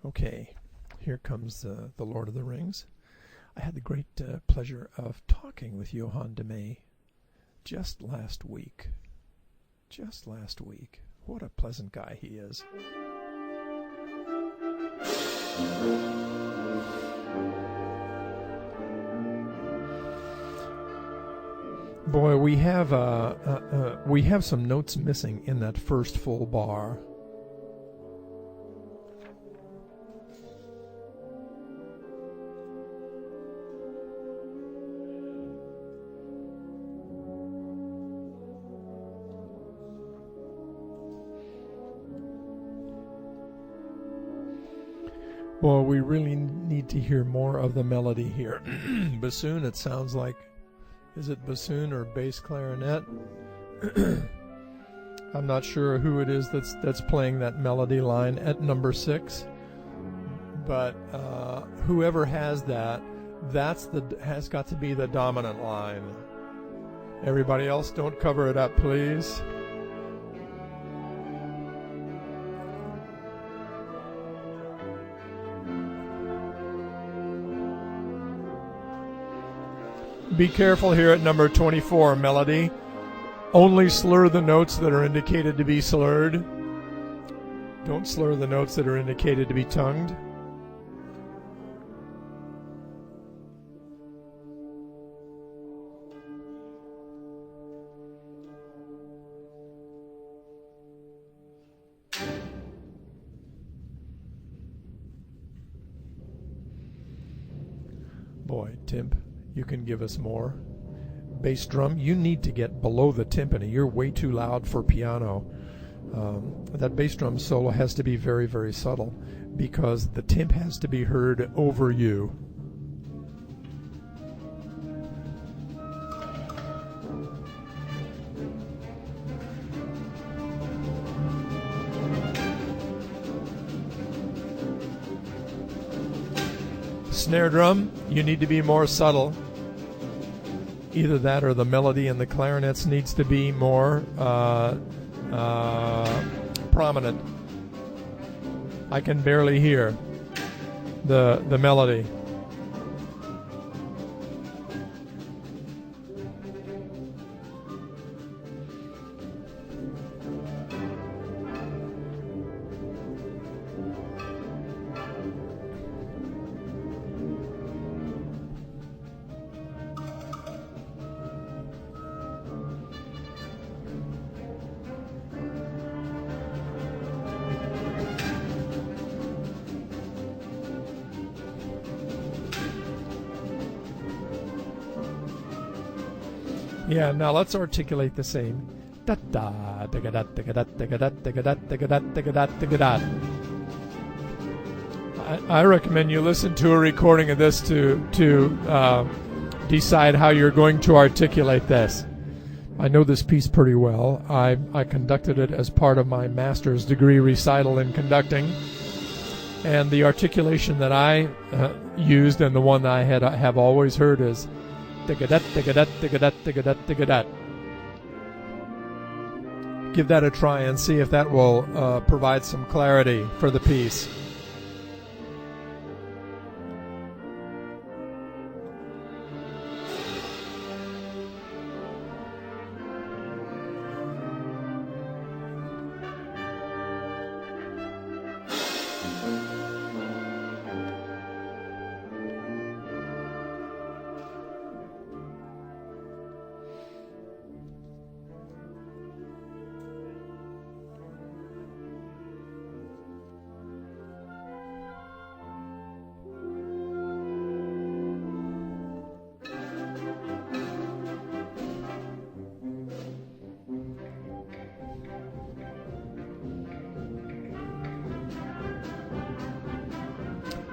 Speaker 3: Okay, here comes the Lord of the Rings. I had the great pleasure of talking with Johann de May just last week. Just last week. What a pleasant guy he is. Boy, we have some notes missing in that first full bar. Boy, we really need to hear more of the melody here. Bassoon, it sounds like, is it bassoon or bass clarinet? I'm not sure who it is that's playing that melody line at number 6, but whoever has that, has got to be the dominant line. Everybody else, don't cover it up, please. Be careful here at number 24, melody. Only slur the notes that are indicated to be slurred. Don't slur the notes that are indicated to be tongued. Boy, Timp, you can give us more. Bass drum, you need to get below the timpani. You're way too loud for piano. That bass drum solo has to be very, very subtle because the timp has to be heard over you. Snare drum, you need to be more subtle. Either that or the melody in the clarinets needs to be more prominent. I can barely hear the melody. Yeah, now let's articulate the same. Da da da da da da da da da da da da. I recommend you listen to a recording of this to decide how you're going to articulate this. I know this piece pretty well. I conducted it as part of my master's degree recital in conducting, and the articulation that I used and the one that I have always heard is tigadat, tigadat, tigadat, tigadat, tigadat. Give that a try and see if that will provide some clarity for the piece.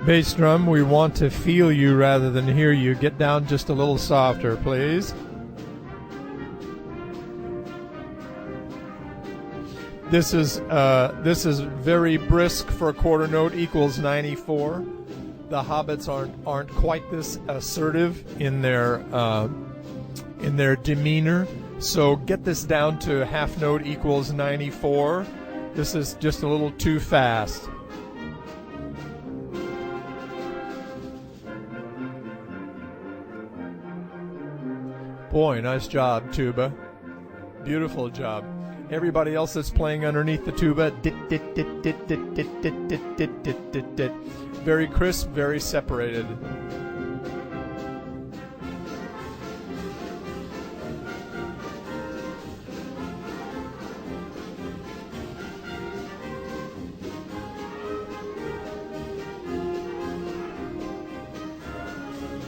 Speaker 3: Bass drum, we want to feel you rather than hear you. Get down just a little softer, please. This is very brisk for a quarter note, equals 94. The hobbits aren't quite this assertive in their demeanor. So get this down to half note equals 94. This is just a little too fast. Boy, nice job, tuba. Beautiful job. Everybody else that's playing underneath the tuba, dit, dit, dit, dit, dit, dit, dit, dit, dit, dit, dit, dit. Very crisp, very separated.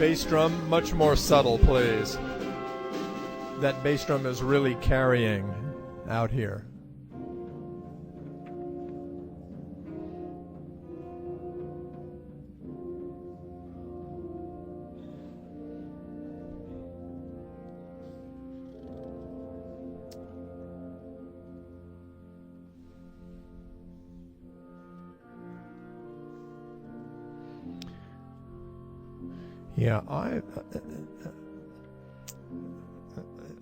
Speaker 3: Bass drum, much more subtle, please. That bass drum is really carrying out here. Yeah,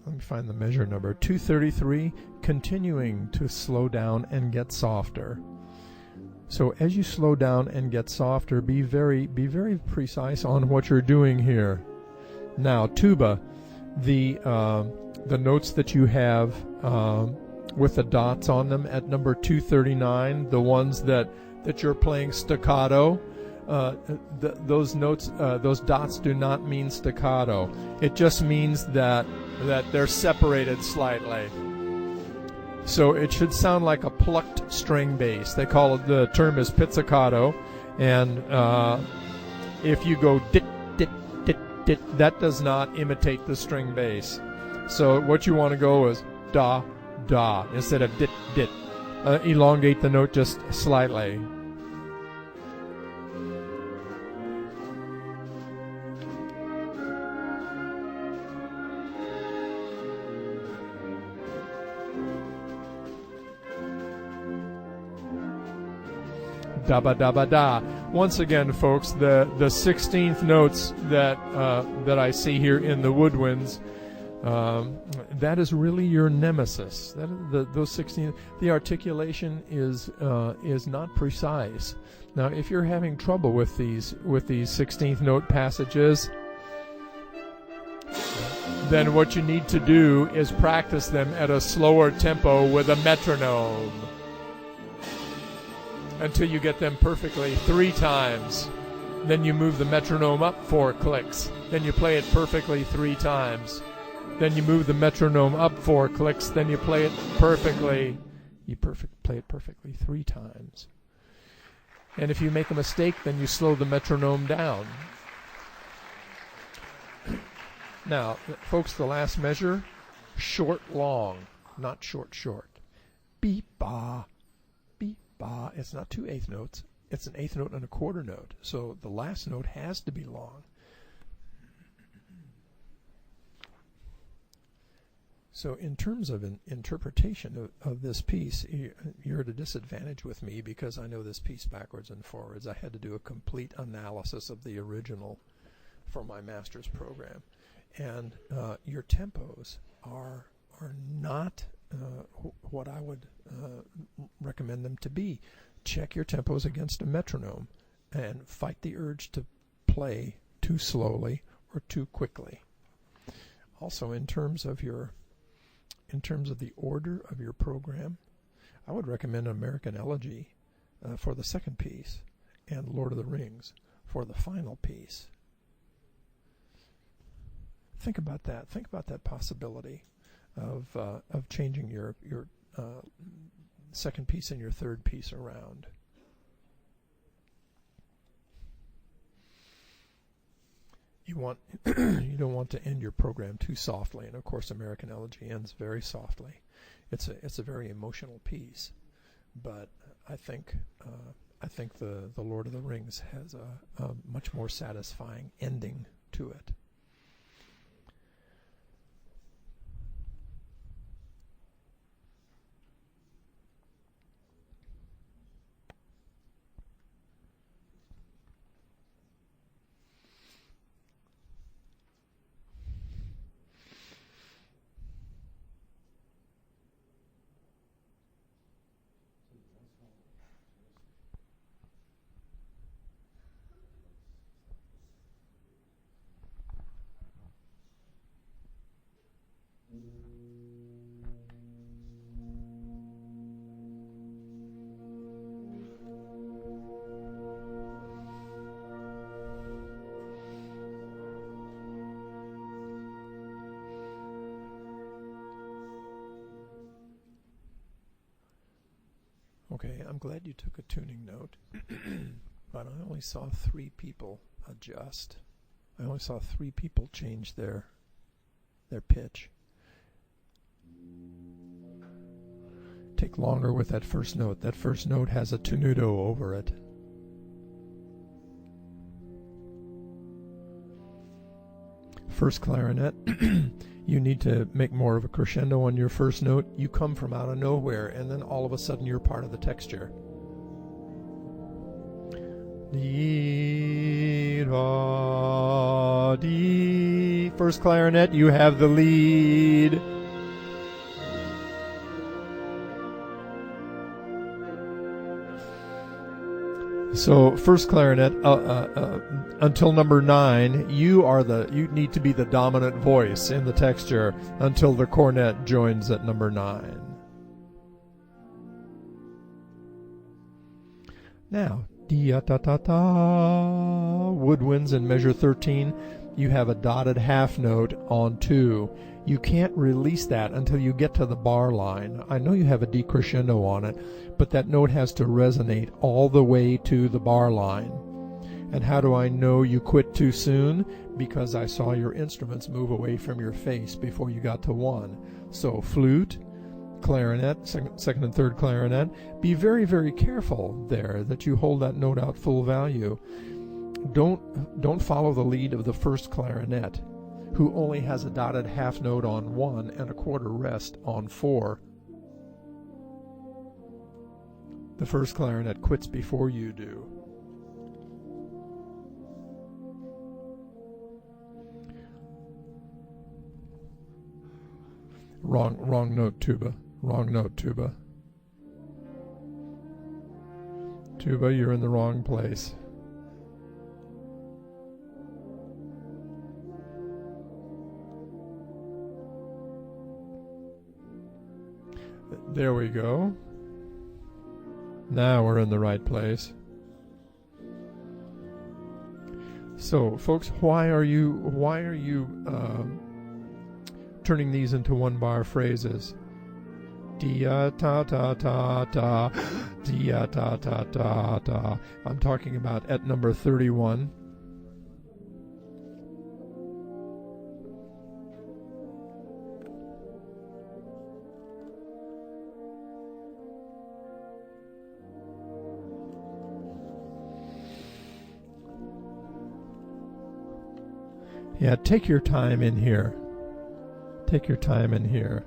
Speaker 3: let me find the measure number. 233, continuing to slow down and get softer. So as you slow down and get softer, be very precise on what you're doing here. Now, tuba, the notes that you have with the dots on them at number 239, the ones that you're playing staccato, those notes, those dots do not mean staccato. It just means that they're separated slightly. So it should sound like a plucked string bass. They call it, the term is pizzicato, and if you go dit dit dit dit, that does not imitate the string bass. So what you want to go is da da instead of dit dit. Elongate the note just slightly. Da ba da ba da. Once again, folks, the 16th notes that I see here in the woodwinds, that is really your nemesis. Those 16. The articulation is not precise. Now, if you're having trouble with these 16th note passages, then what you need to do is practice them at a slower tempo with a metronome until you get them perfectly 3 times. Then you move the metronome up 4 clicks. Then you play it perfectly 3 times. Then you move the metronome up 4 clicks. Then you play it perfectly. Play it perfectly 3 times. And if you make a mistake, then you slow the metronome down. Now, folks, the last measure, short long, not short short. Beep ba. It's not 2 eighth notes. It's an eighth note and a quarter note. So the last note has to be long. So in terms of an interpretation of this piece, you're at a disadvantage with me because I know this piece backwards and forwards. I had to do a complete analysis of the original for my master's program. And your tempos are not what I would recommend them to be. Check your tempos against a metronome and fight the urge to play too slowly or too quickly. Also, in terms of the order of your program, I would recommend American Elegy for the second piece and Lord of the Rings for the final piece. Think about that. Think about that possibility of changing your second piece and your third piece around. You don't want to end your program too softly, and of course American Elegy ends very softly. It's a very emotional piece, but I think I think the Lord of the Rings has a much more satisfying ending to it. Okay, I'm glad you took a tuning note, but I only saw 3 people adjust. I only saw 3 people change their pitch. Take longer with that first note. That first note has a tenuto over it. First clarinet, you need to make more of a crescendo on your first note. You come from out of nowhere, and then all of a sudden you're part of the texture. Dee, da, dee. First clarinet, you have the lead. So first clarinet, until number 9, you need to be the dominant voice in the texture until the cornet joins at number 9. Now, dee-ya-ta-ta-ta, woodwinds in measure 13, you have a dotted half note on 2. You can't release that until you get to the bar line. I know you have a decrescendo on it, but that note has to resonate all the way to the bar line. And how do I know you quit too soon? Because I saw your instruments move away from your face before you got to 1. So flute, clarinet, second and third clarinet, be very, very careful there that you hold that note out full value. Don't follow the lead of the first clarinet, who only has a dotted half note on 1 and a quarter rest on 4. The first clarinet quits before you do. Wrong note, tuba. Wrong note, tuba. Tuba, you're in the wrong place. There we go. Now we're in the right place. So, folks, why are you turning these into 1-bar phrases? Dia ta ta ta ta, dia ta ta ta ta. I'm talking about at number 31. Yeah, take your time in here. Take your time in here.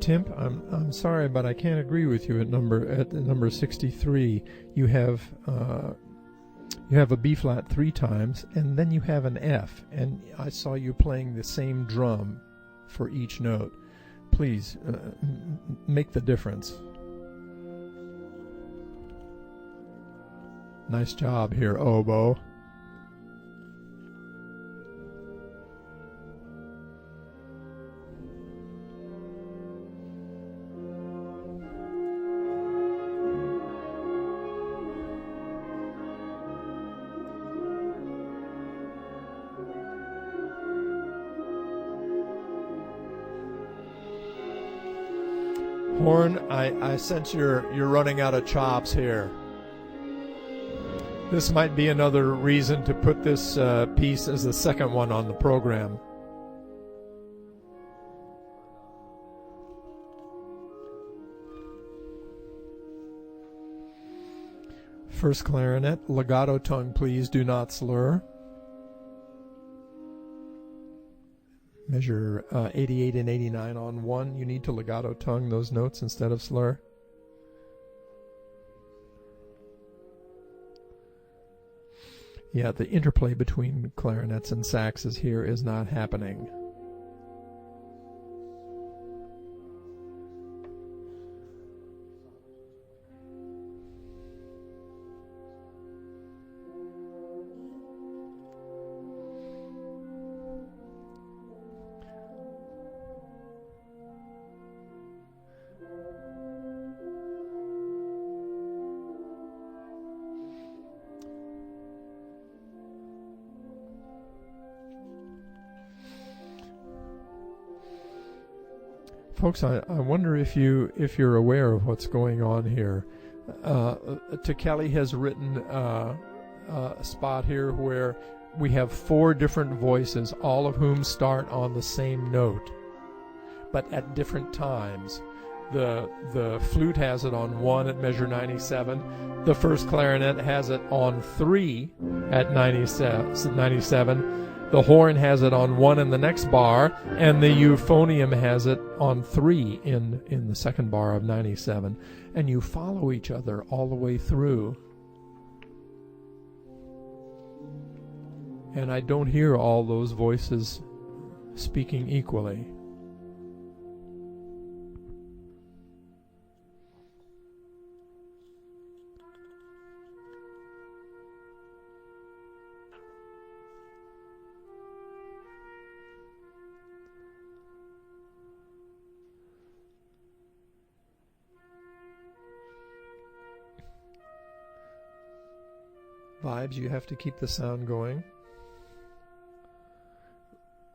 Speaker 3: Timp, I'm sorry, but I can't agree with you at number 63. You have a B flat 3 times, and then you have an F, and I saw you playing the same drum for each note. Please make the difference. Nice job here, oboe. Horn, I sense you're running out of chops here. This might be another reason to put this piece as the second one on the program. First clarinet, legato tongue, please, do not slur. Measure 88 and 89 on 1. You need to legato tongue those notes instead of slur. Yeah, the interplay between clarinets and saxes here is not happening. Folks, I wonder if you're aware of what's going on here. Kelly has written a spot here where we have 4 different voices, all of whom start on the same note, but at different times. The flute has it on 1 at measure 97. The first clarinet has it on 3 at 97. The horn has it on 1 in the next bar, and the euphonium has it on 3 in the second bar of 97. And you follow each other all the way through. And I don't hear all those voices speaking equally. Vibes, you have to keep the sound going.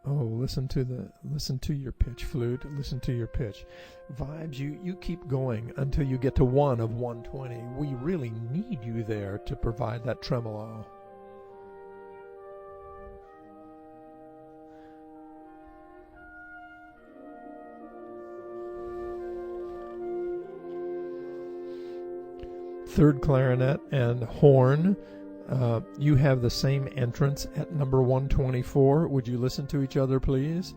Speaker 3: Oh, listen to your pitch, flute. Listen to your pitch. Vibes, you keep going until you get to 1 of 120. We really need you there to provide that tremolo. Third clarinet and horn. You have the same entrance at number 124. Would you listen to each other, please?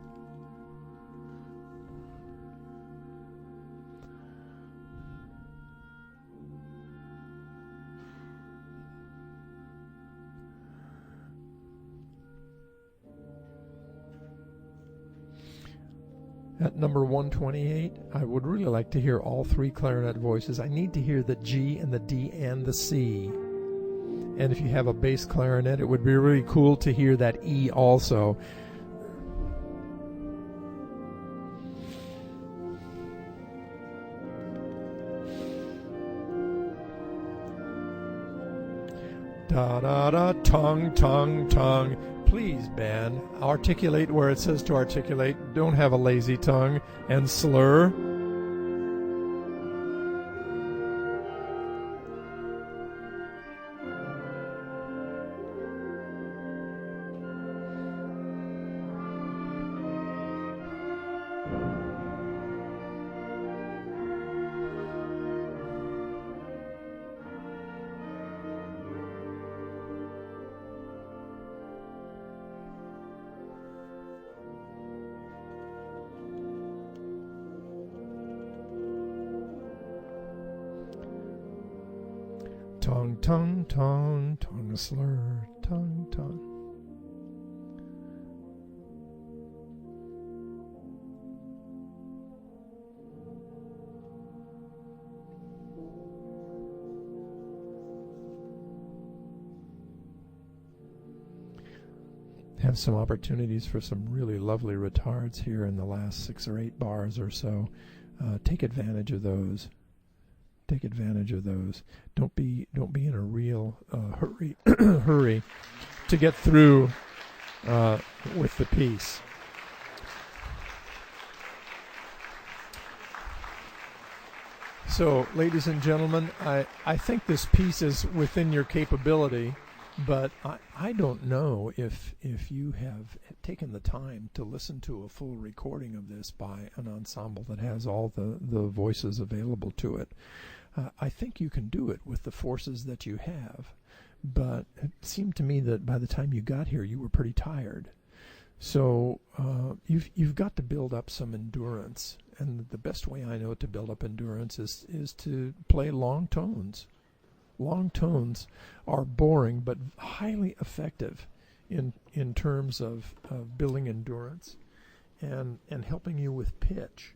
Speaker 3: At number 128, I would really like to hear all 3 clarinet voices. I need to hear the G and the D and the C. And if you have a bass clarinet, it would be really cool to hear that E also. Da da da, tongue, tongue, tongue. Please, band, articulate where it says to articulate. Don't have a lazy tongue and slur. tongue, tongue, tongue, tongue slur, tongue, tongue. Have some opportunities for some really lovely retards here in the last 6 or 8 bars or so. Take advantage of those. Take advantage of those. Don't be in a real hurry to get through with the piece. So, ladies and gentlemen, I think this piece is within your capability. But I don't know if you have taken the time to listen to a full recording of this by an ensemble that has all the voices available to it. I think you can do it with the forces that you have, but it seemed to me that by the time you got here, you were pretty tired. So you've got to build up some endurance, and the best way I know to build up endurance is to play long tones. Long tones are boring but highly effective in terms of building endurance and helping you with pitch.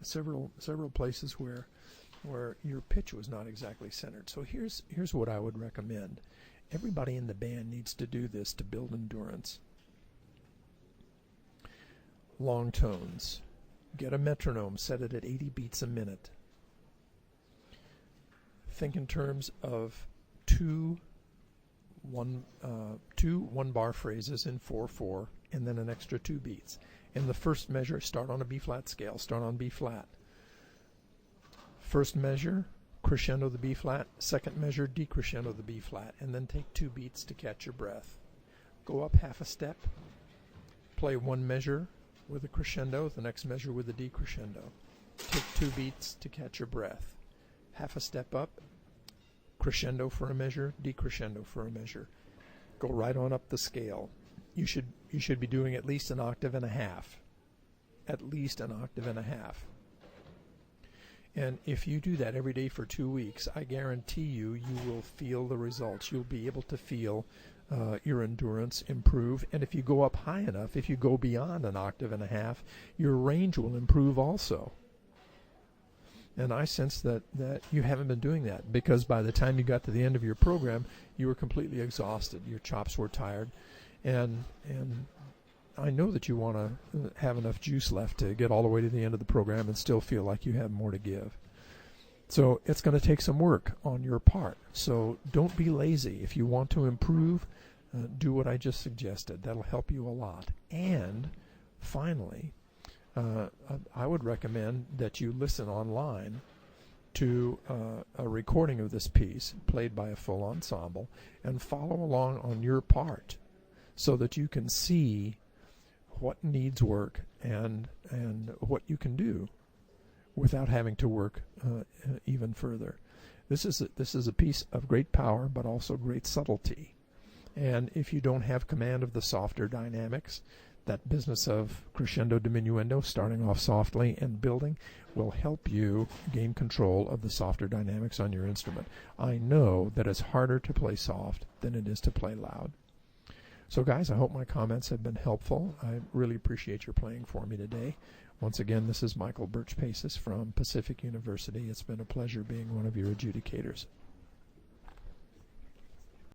Speaker 3: Several places where your pitch was not exactly centered. So here's what I would recommend. Everybody in the band needs to do this to build endurance. Long tones. Get a metronome, set it at 80 beats a minute. Think in terms of two one-bar phrases in 4/4, and then an extra 2 beats. In the first measure, start on a B-flat scale. Start on B-flat. First measure, crescendo the B-flat. Second measure, decrescendo the B-flat, and then take 2 beats to catch your breath. Go up half a step. Play one measure with a crescendo, the next measure with a decrescendo. Take 2 beats to catch your breath. Half a step up, crescendo for a measure, decrescendo for a measure. Go right on up the scale. You should be doing at least an octave and a half. At least an octave and a half. And if you do that every day for 2 weeks, I guarantee you will feel the results. You'll be able to feel your endurance improve. And if you go up high enough, if you go beyond an octave and a half, your range will improve also. And I sense that you haven't been doing that, because by the time you got to the end of your program, you were completely exhausted. Your chops were tired. And I know that you want to have enough juice left to get all the way to the end of the program and still feel like you have more to give. So it's going to take some work on your part. So don't be lazy. If you want to improve, do what I just suggested. That'll help you a lot. And finally, I would recommend that you listen online to a recording of this piece played by a full ensemble and follow along on your part so that you can see what needs work and what you can do without having to work even further. This is a piece of great power but also great subtlety. And if you don't have command of the softer dynamics, that business of crescendo diminuendo, starting off softly and building, will help you gain control of the softer dynamics on your instrument. I know that it's harder to play soft than it is to play loud. So guys, I hope my comments have been helpful. I really appreciate your playing for me today. Once again, this is Michael Birch-Pacis from Pacific University. It's been a pleasure being one of your adjudicators.